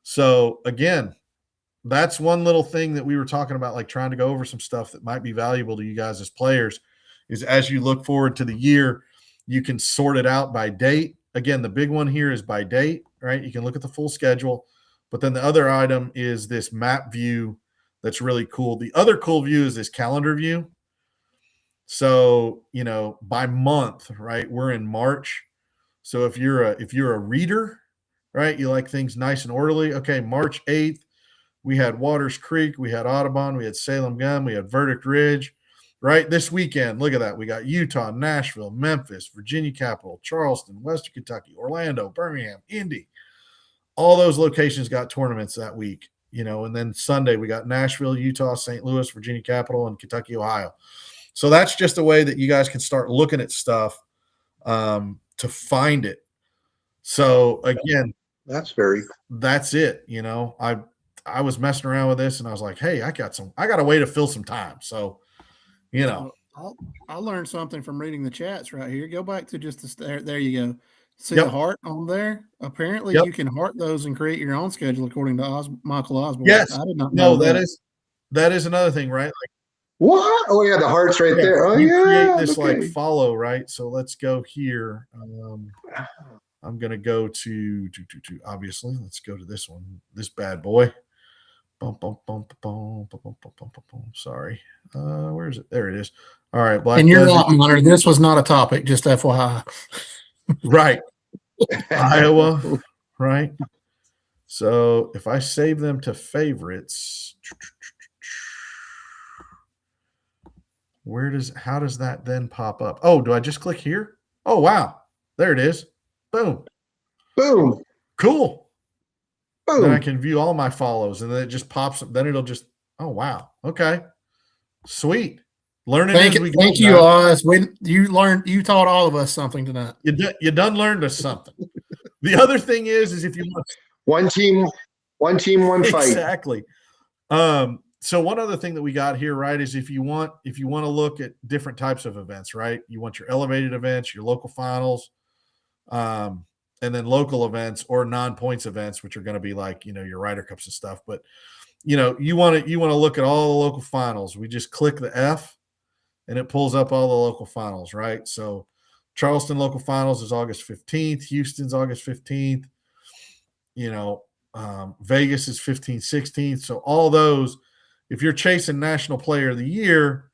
So again, that's one little thing that we were talking about, like trying to go over some stuff that might be valuable to you guys as players, is as you look forward to the year, you can sort it out by date. Again, the big one here is by date, right? You can look at the full schedule, but then the other item is this map view that's really cool. The other cool view is this calendar view. So, you know, by month, right? We're in March. So if you're a reader, right, you like things nice and orderly. Okay, March 8th, we had Waters Creek, we had Audubon, we had Salem Gum, we had Verdict Ridge. Right, this weekend, look at that. We got Utah, Nashville, Memphis, Virginia Capital, Charleston, Western Kentucky, Orlando, Birmingham, Indy. All those locations got tournaments that week, you know. And then Sunday we got Nashville, Utah, St. Louis, Virginia Capital, and Kentucky, Ohio. So that's just a way that you guys can start looking at stuff to find it. So again, that's it. You know, I was messing around with this and I was like, hey, I got a way to fill some time. So, you know, I learned something from reading the chats right here. Go back to just there you go. See the heart on there? Apparently you can heart those and create your own schedule according to Michael Osborne. Yes. I did not know that is another thing, right? Like, what? Oh yeah, the heart's right there. Oh you yeah. create this like follow, right? So let's go here. I'm gonna go to obviously. Let's go to this one. This bad boy. Sorry. Where is it? There it is. All right. And you're not monitored. This was not a topic, just FYI. Right. Iowa. Right. So if I save them to favorites, how does that then pop up? Oh, do I just click here? Oh, wow. There it is. Boom. Boom. Cool. Boom. Then I can view all my follows, and then it just pops up. Then it'll just, oh, wow. Okay. Sweet. Learning as we go. Thank you, Oz. You taught all of us something tonight. You done learned us something. The other thing is if you want one team, one fight. Exactly. So one other thing that we got here, right, is if you want to look at different types of events, right? You want your elevated events, your local finals, and then local events or non-points events, which are going to be like, you know, your Ryder Cups and stuff. But, you know, you want to look at all the local finals. We just click the F and it pulls up all the local finals, right? So Charleston local finals is August 15th. Houston's August 15th. You know, Vegas is 15th, 16th. So all those, if you're chasing National Player of the Year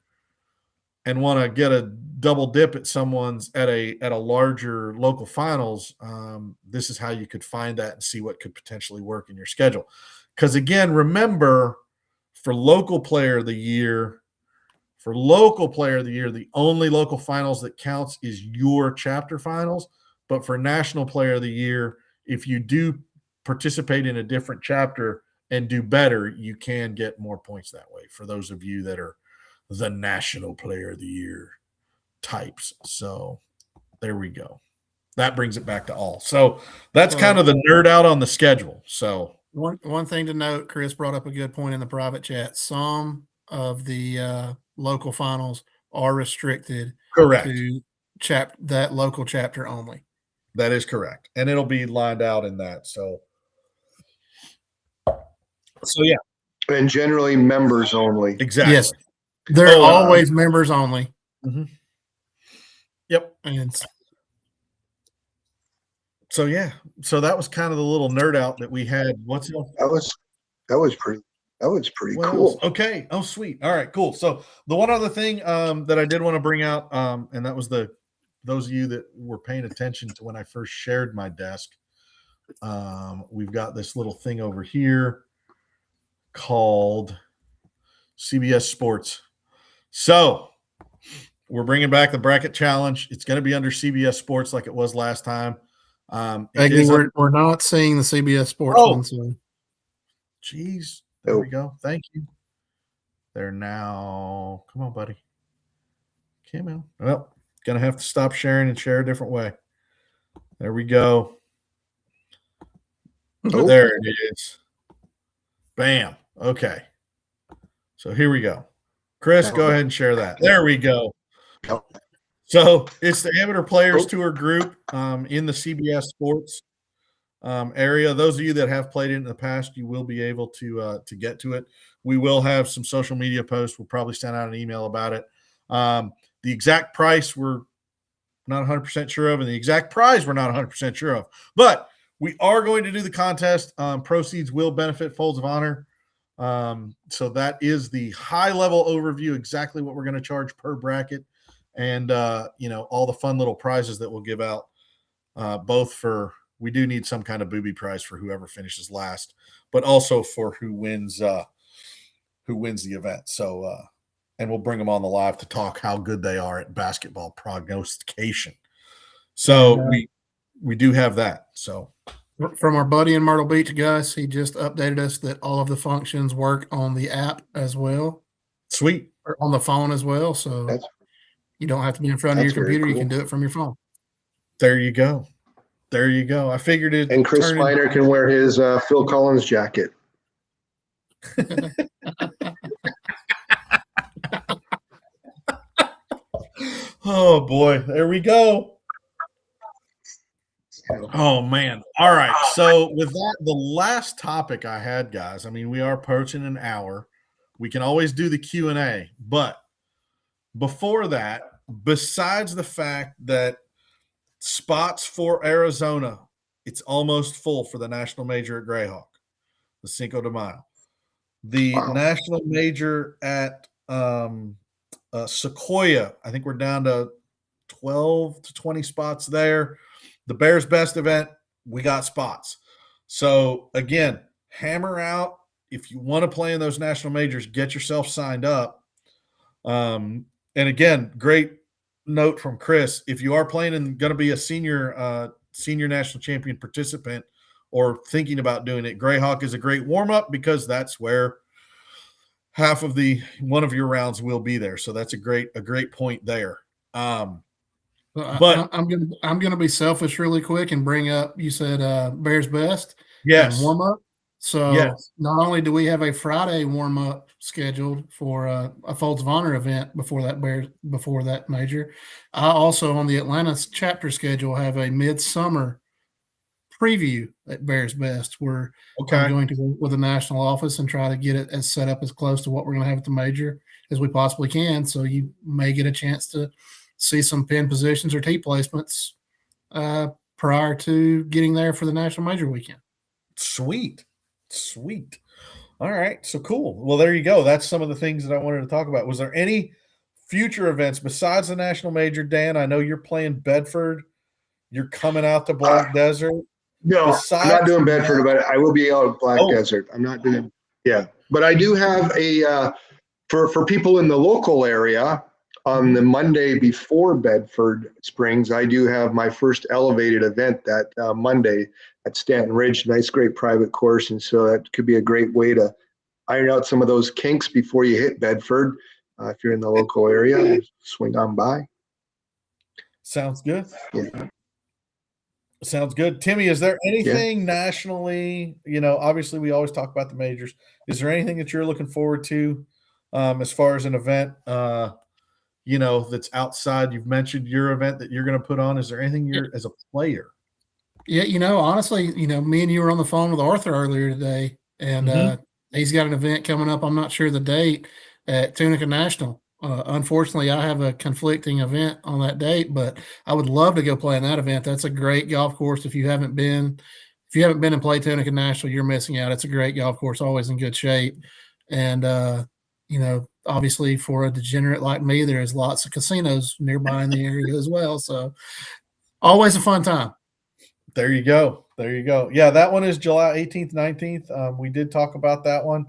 and want to get a double dip at someone's at a larger local finals, this is how you could find that and see what could potentially work in your schedule. Because again, remember, for local player of the year, the only local finals that counts is your chapter finals. But for national player of the year, if you do participate in a different chapter and do better, you can get more points that way for those of you that are the national player of the year types. So there we go. That brings it back to all. So that's kind of the nerd out on the schedule. So one thing to note, Chris brought up a good point in the private chat. Some of the local finals are restricted to that local chapter only. That is correct. And it'll be lined out in that. So yeah. And generally members only. Exactly. Yes. They're always members only. Mm-hmm. Yep. And so yeah. So that was kind of the little nerd out that we had. What's else? That was pretty cool. Else? Okay. Oh, sweet. All right, cool. So the one other thing that I did want to bring out, and that was those of you that were paying attention to when I first shared my desk. We've got this little thing over here called CBS Sports. So we're bringing back the bracket challenge. It's going to be under CBS Sports like it was last time. We're not seeing the CBS Sports one. So. Geez. There we go. Thank you. They're now. Come on, buddy. Came out. Well, going to have to stop sharing and share a different way. There we go. Oh. There it is. Bam. Okay. So here we go. Chris, go ahead and share that. There we go. So it's the Amateur Players Tour group in the CBS Sports area. Those of you that have played it in the past, you will be able to get to it. We will have some social media posts. We'll probably send out an email about it. The exact price we're not 100% sure of, and the exact prize we're not 100% sure of. But we are going to do the contest. Proceeds will benefit Folds of Honor. So that is the high-level overview, exactly what we're going to charge per bracket, and all the fun little prizes that we'll give out, both for – we do need some kind of booby prize for whoever finishes last, but also for who wins the event. So and we'll bring them on the live to talk how good they are at basketball prognostication. So we do have that. So from our buddy in Myrtle Beach, Gus, he just updated us that all of the functions work on the app as well. Sweet. Or on the phone as well. So you don't have to be in front of your computer. Cool. You can do it from your phone. There you go. There you go. I figured it. And Chris Miner can wear his Phil Collins jacket. Oh boy, there we go. Oh man. All right. So with that, the last topic I had, guys, I mean, we are approaching an hour. We can always do the Q&A, but before that, besides the fact that spots for Arizona, it's almost full for the national major at Greyhawk, the Cinco de Mayo. The national major at Sequoia, I think we're down to 12 to 20 spots there. The Bears Best event, we got spots. So again, hammer out. If you want to play in those national majors, get yourself signed up. And again, great note from Chris. If you are playing and going to be a senior national champion participant or thinking about doing it, Greyhawk is a great warm-up because that's where half of one of your rounds will be there. So that's a great point there. But I'm gonna be selfish really quick and bring up, you said Bears Best and warm up. So not only do we have a Friday warm up scheduled for a Folds of Honor event before that major, I also on the Atlanta chapter schedule have a midsummer preview at Bears Best where I'm going to work with the national office and try to get it as set up as close to what we're going to have at the major as we possibly can. So you may get a chance to see some pin positions or tee placements prior to getting there for the national major weekend. Sweet. All right. So cool. Well, there you go. That's some of the things that I wanted to talk about. Was there any future events besides the national major, Dan? I know you're playing Bedford. You're coming out to Black Desert. No, I'm not doing Bedford, but I will be out at Black Desert. I'm not doing, but I do have a, for people in the local area on the Monday before Bedford Springs, I do have my first elevated event that Monday at Stanton Ridge, nice, great private course. And so that could be a great way to iron out some of those kinks before you hit Bedford. If you're in the local area, swing on by. Sounds good. Yeah. Sounds good. Timmy, is there anything nationally, obviously we always talk about the majors. Is there anything that you're looking forward to as far as an event, that's outside? You've mentioned your event that you're going to put on. Is there anything you're as a player? Yeah, honestly, me and you were on the phone with Arthur earlier today, and he's got an event coming up. I'm not sure the date at Tunica National. Unfortunately, I have a conflicting event on that date, but I would love to go play in that event. That's a great golf course. If you haven't been and played Tunica National, you're missing out. It's a great golf course, always in good shape. And, obviously for a degenerate like me, there is lots of casinos nearby in the area as well. So always a fun time. There you go. Yeah, that one is July 18th, 19th. We did talk about that one.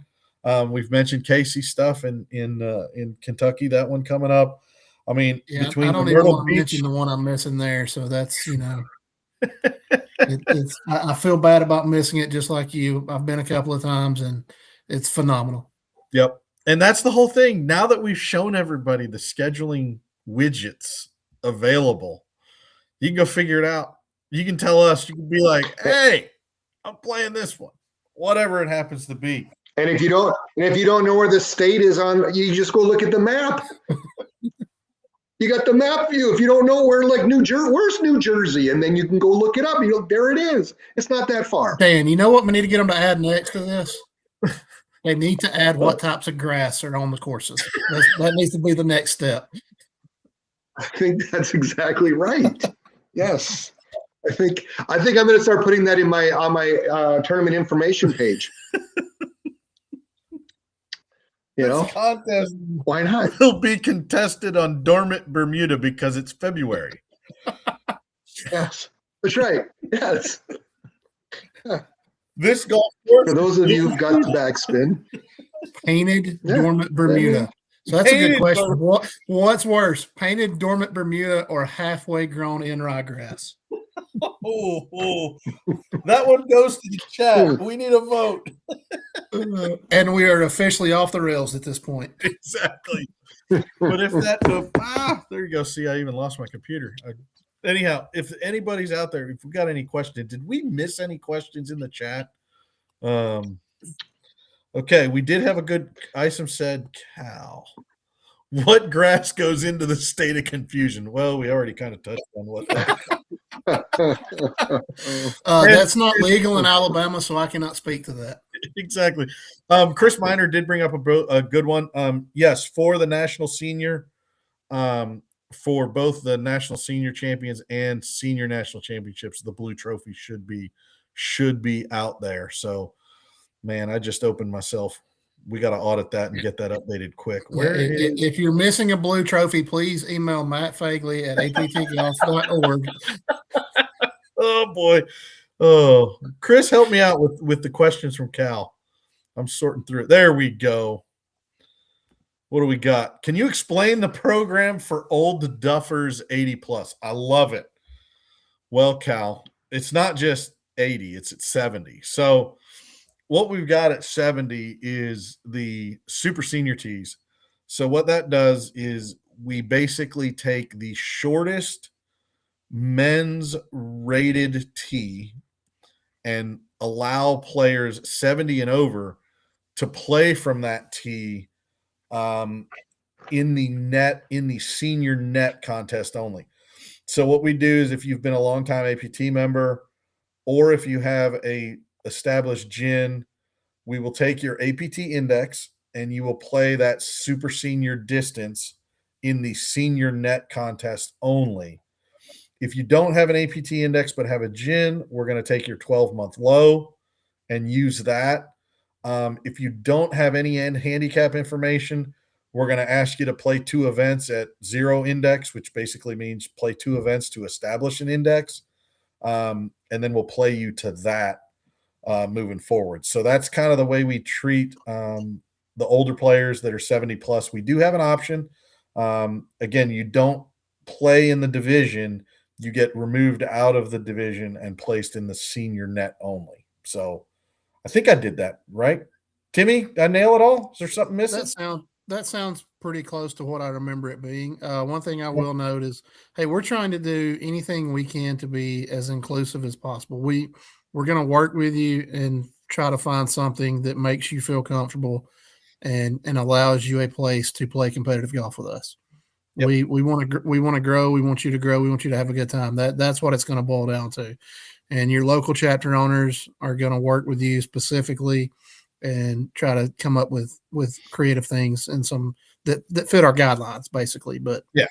We've mentioned Casey stuff in Kentucky, that one coming up. I mean, between I don't even want to mention the one I'm missing there. So that's, I feel bad about missing it just like you. I've been a couple of times and it's phenomenal. Yep. And that's the whole thing. Now that we've shown everybody the scheduling widgets available, you can go figure it out. You can tell us, you can be like, hey, I'm playing this one, whatever it happens to be. And if you don't know where the state is on, you just go look at the map. You got the map view. If you don't know where, like where's New Jersey, and then you can go look it up. There it is. It's not that far. Dan, you know what we need to get them to add next to this? They need to add what types of grass are on the courses. That needs to be the next step. I think that's exactly right. Yes. I think I'm going to start putting that on my tournament information page. This contest, why not? Will be contested on dormant Bermuda because it's February. Yes, that's right. Yes. This golf course, for those of you who've got the backspin, painted dormant Bermuda. So that's a good question. What's worse, painted dormant Bermuda or halfway grown in ryegrass? That one goes to the chat. We need a vote. And we are officially off the rails at this point. Exactly. But if that, there you go. See, I even lost my computer. Anyhow, if anybody's out there, if we got any questions, did we miss any questions in the chat? Okay, we did have a good. Isom said, "Cal, what grass goes into the state of confusion?" Well, we already kind of touched on what that. That's not legal in Alabama, so I cannot speak to that. Exactly. Chris Miner did bring up a good one. Yes, for the national senior, for both the national senior champions and senior national championships, the blue trophy should be out there. So, man, I just opened myself. We got to audit that and get that updated quick. If you're missing a blue trophy, please email Matt Fegley at aptgolf.org. Oh boy. Oh, Chris, help me out with the questions from Cal. I'm sorting through it. There we go. What do we got? Can you explain the program for old duffers 80 plus? I love it. Well, Cal, it's not just 80, it's at 70. So what we've got at 70 is the super senior tees. So what that does is we basically take the shortest men's rated tee and allow players 70 and over to play from that tee in the senior net contest only. So what we do is if you've been a longtime APT member or if you have a established GIN, we will take your APT index and you will play that super senior distance in the senior net contest only. If you don't have an APT index but have a GIN, we're going to take your 12-month low and use that. If you don't have any handicap information, we're going to ask you to play 2 events at 0 index, which basically means play 2 events to establish an index. And then we'll play you to that moving forward. So that's kind of the way we treat the older players that are 70 plus. We do have an option. Again, you don't play in the division. You get removed out of the division and placed in the senior net only. So I think I did that right. Timmy, did I nail it all? Is there something missing? That sounds pretty close to what I remember it being. One thing I will note is, hey, we're trying to do anything we can to be as inclusive as possible. We're going to work with you and try to find something that makes you feel comfortable and allows you a place to play competitive golf with us. Yep. We want to grow. We want you to grow. We want you to have a good time. That's what it's going to boil down to. And your local chapter owners are going to work with you specifically and try to come up with creative things and some that fit our guidelines, basically. But yeah,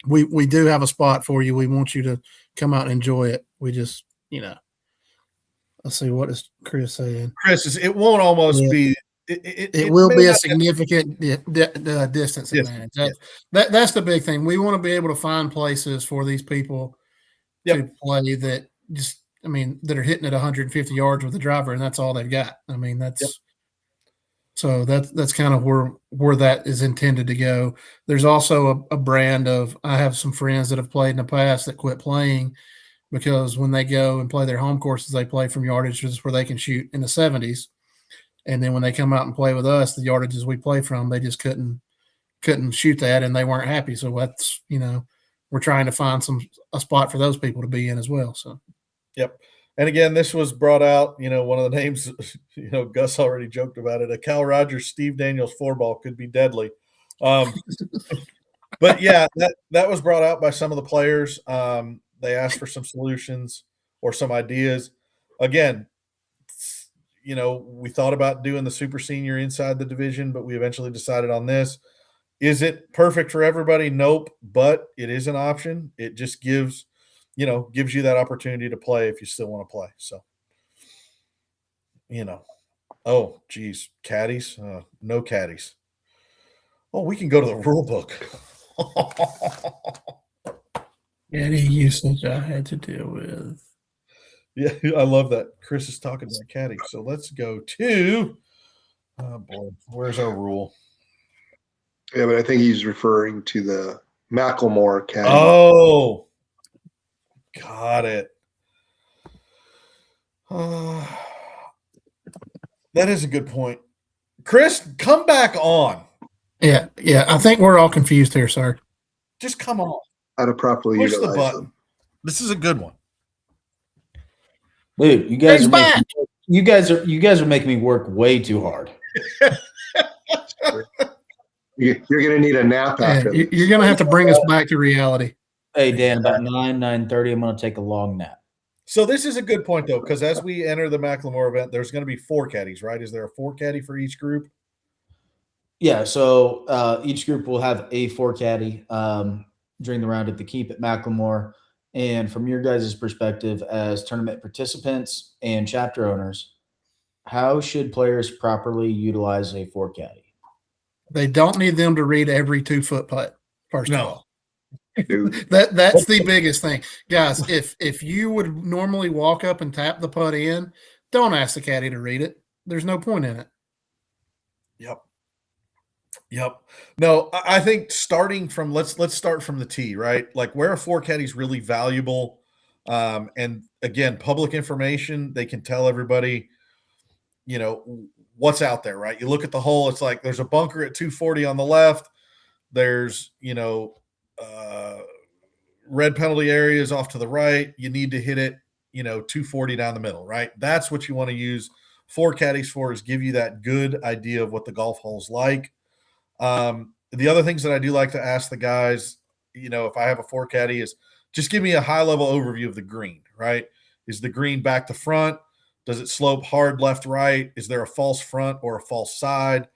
we do have a spot for you. We want you to come out and enjoy it. We just, let's see, what is Chris saying? Chris, it won't almost be. It will be a significant distance advantage. That's the big thing. We want to be able to find places for these people to play that that are hitting at 150 yards with the driver, and that's all they've got. I mean, so that's kind of where that is intended to go. There's also a brand of, I have some friends that have played in the past that quit playing because when they go and play their home courses, they play from yardages where they can shoot in the 70s. And then when they come out and play with us, the yardages we play from, they just couldn't shoot that, and they weren't happy. So that's, we're trying to find a spot for those people to be in as well. So, yep. And again, this was brought out, one of the names, Gus already joked about it. A Cal Rogers, Steve Daniels 4-ball could be deadly. But yeah, that was brought out by some of the players. They asked for some solutions or some ideas. Again, we thought about doing the super senior inside the division, but we eventually decided on this. Is it perfect for everybody? Nope. But it is an option. It just gives you that opportunity to play if you still want to play. So, oh, geez, caddies, no caddies. Oh, we can go to the rule book. Any usage I had to deal with. Yeah, I love that. Chris is talking about caddy. So let's go to, oh boy, where's our rule? Yeah, but I think he's referring to the Macklemore caddy. Oh, got it. That is a good point. Chris, come back on. Yeah. I think we're all confused here, sir. Just come on. How to properly Push the utilize button. them. This is a good one. Dude, you guys are making me work way too hard. You're going to need a nap after this. You're going to have to bring us back to reality. Hey, Dan, about 9:30, I'm going to take a long nap. So this is a good point, though, because as we enter the Macklemore event, there's going to be 4 caddies, right? Is there a 4 caddy for each group? Yeah, so each group will have a 4 caddy during the round at the Keep at Macklemore. And from your guys' perspective as tournament participants and chapter owners, how should players properly utilize a 4 caddy? They don't need them to read every 2-foot putt, first of all. Dude. That's the biggest thing. Guys, if you would normally walk up and tap the putt in, don't ask the caddy to read it. There's no point in it. Yep. No, I think starting from let's start from the tee, right? Like where a 4 caddy is really valuable. And again, public information, they can tell everybody, what's out there, right? You look at the hole, it's like there's a bunker at 240 on the left. There's, red penalty areas off to the right. You need to hit it, 240 down the middle, right? That's what you want to use 4 caddies for, is give you that good idea of what the golf hole's like. The other things that I do like to ask the guys, if I have a 4 caddy, is just give me a high level overview of the green, right? Is the green back to front? Does it slope hard left, right? Is there a false front or a false side?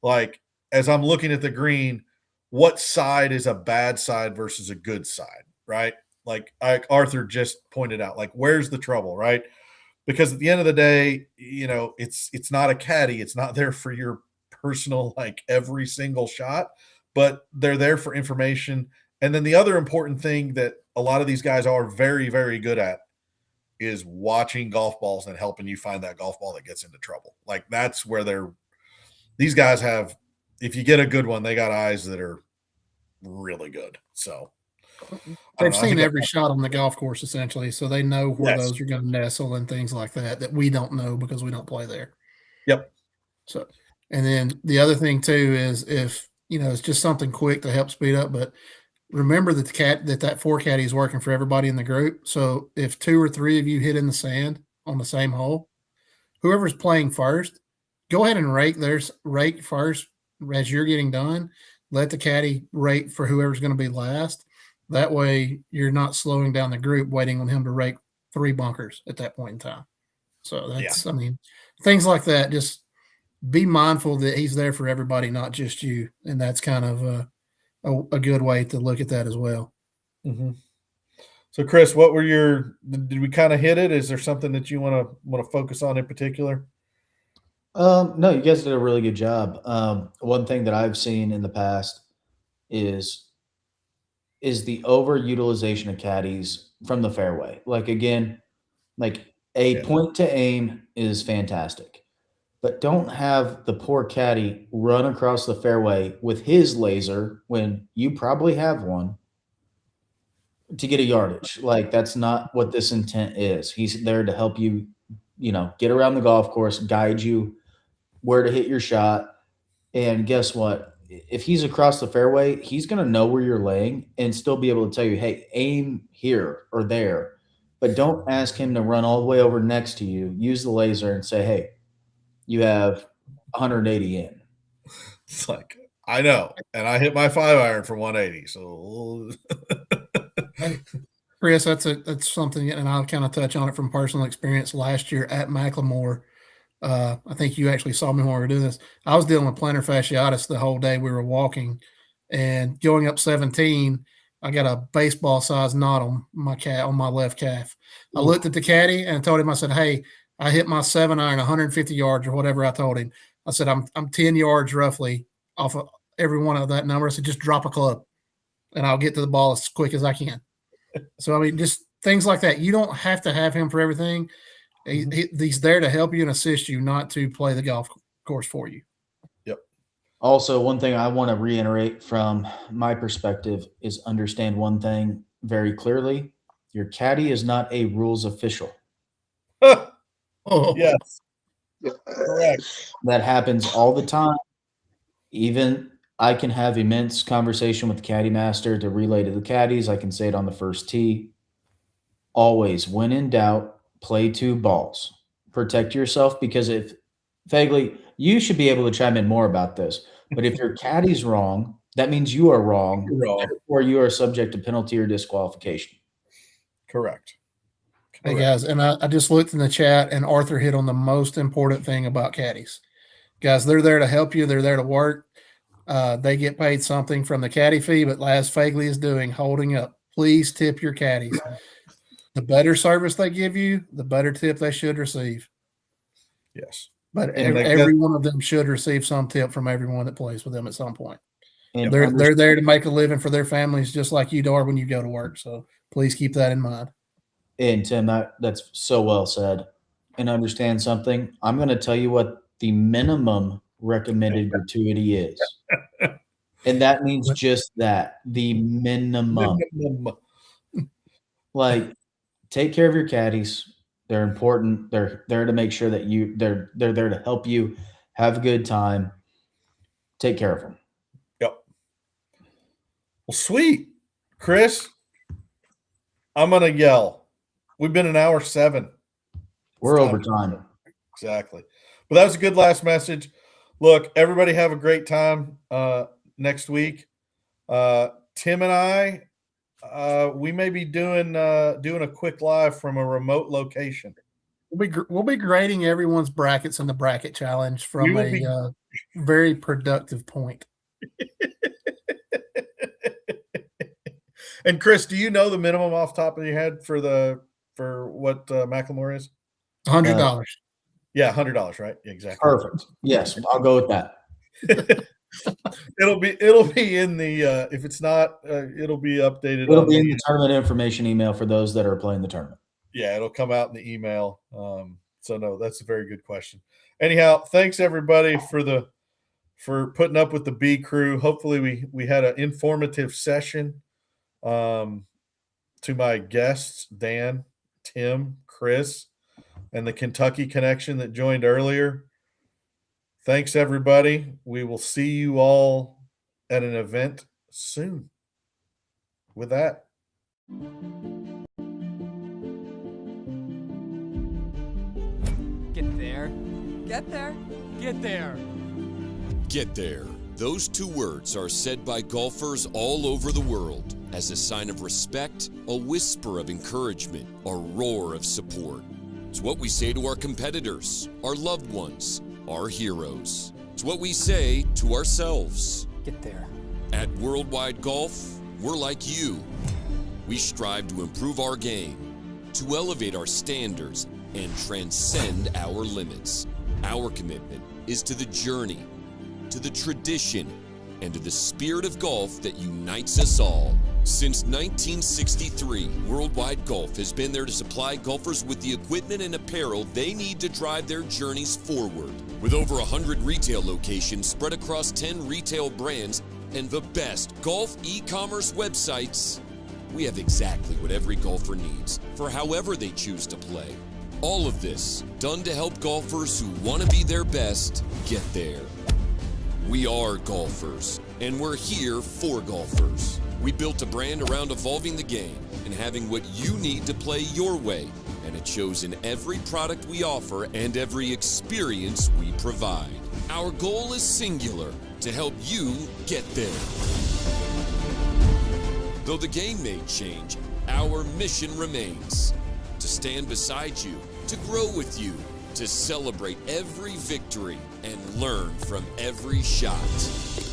Like, as I'm looking at the green, what side is a bad side versus a good side, right? Like Arthur just pointed out, like, where's the trouble, right? Because at the end of the day, it's not a caddy. It's not there for your personal, like, every single shot, but they're there for information. And then the other important thing that a lot of these guys are very, very good at is watching golf balls and helping you find that golf ball that gets into trouble. Like, that's where these guys have, if you get a good one, they got eyes that are really good. So they've seen every shot on the golf course, essentially, so they know where those are going to nestle and things like that we don't know because we don't play there. Yep. So, and then the other thing too is if it's just something quick to help speed up, but remember that that 4 caddy is working for everybody in the group. So if 2 or 3 of you hit in the sand on the same hole, whoever's playing first, go ahead and rake first as you're getting done. Let the caddy rake for whoever's going to be last. That way you're not slowing down the group waiting on him to rake 3 bunkers at that point in time. So that's, things like that. Just be mindful that he's there for everybody, not just you. And that's kind of a good way to look at that as well. Mm-hmm. So Chris, what were did we kind of hit it? Is there something that you want to focus on in particular? No, you guys did a really good job. One thing that I've seen in the past is the overutilization of caddies from the fairway. Like, again, like a point to aim is fantastic, but don't have the poor caddy run across the fairway with his laser when you probably have one to get a yardage. Like, that's not what this intent is. He's there to help you, get around the golf course, guide you where to hit your shot. And guess what? If he's across the fairway, he's going to know where you're laying and still be able to tell you, hey, aim here or there. but don't ask him to run all the way over next to you, use the laser and say, hey, you have 180 in. It's like, I know. And I hit my 5-iron for 180. So Chris, that's something, and I'll kind of touch on it from personal experience. Last year at Macklemore, I think you actually saw me when we were doing this. I was dealing with plantar fasciitis the whole day we were walking, and going up 17, I got a baseball sized knot on my left calf. I looked at the caddy and I told him, I said, hey, I hit my 7-iron 150 yards or whatever I told him. I said, I'm 10 yards roughly off of every one of that number. I said, just drop a club and I'll get to the ball as quick as I can. So, I mean, just things like that. You don't have to have him for everything. He's there to help you and assist you, not to play the golf course for you. Yep. Also, one thing I want to reiterate from my perspective is understand one thing very clearly. Your caddy is not a rules official. Oh, yes. Correct. That happens all the time. Even I can have immense conversation with the caddy master to relay to the caddies. I can say it on the first tee. Always, when in doubt, play 2 balls. Protect yourself, because if Fegley, you should be able to chime in more about this. But if your caddy's wrong, that means you are wrong, or you are subject to penalty or disqualification. Correct. Hey guys, and I just looked in the chat, and Arthur hit on the most important thing about caddies. Guys, they're there to help you. They're there to work. They get paid something from the caddy fee, but as Fegley is doing, holding up, please tip your caddies. The better service they give you, the better tip they should receive. Yes. But every one of them should receive some tip from everyone that plays with them at some point. And they're there to make a living for their families, just like you are when you go to work. So please keep that in mind. And Tim, that's so well said. And understand something. I'm going to tell you what the minimum recommended gratuity is. And that means just that, the minimum. Like, take care of your caddies. They're important. They're there to make sure that they're there to help you have a good time. Take care of them. Yep. Well, sweet. Chris, I'm going to yell. We've been an hour 7. We're over time. Exactly. But that was a good last message. Look, everybody have a great time next week. Tim and I, we may be doing a quick live from a remote location. We'll be grading everyone's brackets in the bracket challenge from a very productive point. And Chris, do you know the minimum off the top of your head for what Macklemore is? $100. Yeah, $100, right? Exactly. Perfect. Yes, I'll go with that. It'll be in the if it's not, it'll be updated. It'll be in the tournament information email for those that are playing the tournament. Yeah, it'll come out in the email. So no, that's a very good question. Anyhow, thanks everybody for putting up with the B crew. Hopefully we had an informative session. To my guests, Dan, Tim, Chris, and the Kentucky connection that joined earlier. Thanks, everybody. We will see you all at an event soon. With that. Get there. Get there. Get there. Get there. Those 2 words are said by golfers all over the world as a sign of respect, a whisper of encouragement, a roar of support. It's what we say to our competitors, our loved ones, our heroes. It's what we say to ourselves. Get there. At Worldwide Golf, we're like you. We strive to improve our game, to elevate our standards, and transcend our limits. Our commitment is to the journey, to the tradition, and to the spirit of golf that unites us all. Since 1963, Worldwide Golf has been there to supply golfers with the equipment and apparel they need to drive their journeys forward. With over 100 retail locations spread across 10 retail brands and the best golf e-commerce websites, we have exactly what every golfer needs for however they choose to play. All of this done to help golfers who want to be their best get there. We are golfers, and we're here for golfers. We built a brand around evolving the game in having what you need to play your way, and it shows in every product we offer and every experience we provide. Our goal is singular, to help you get there. Though the game may change, our mission remains: to stand beside you, to grow with you, to celebrate every victory and learn from every shot.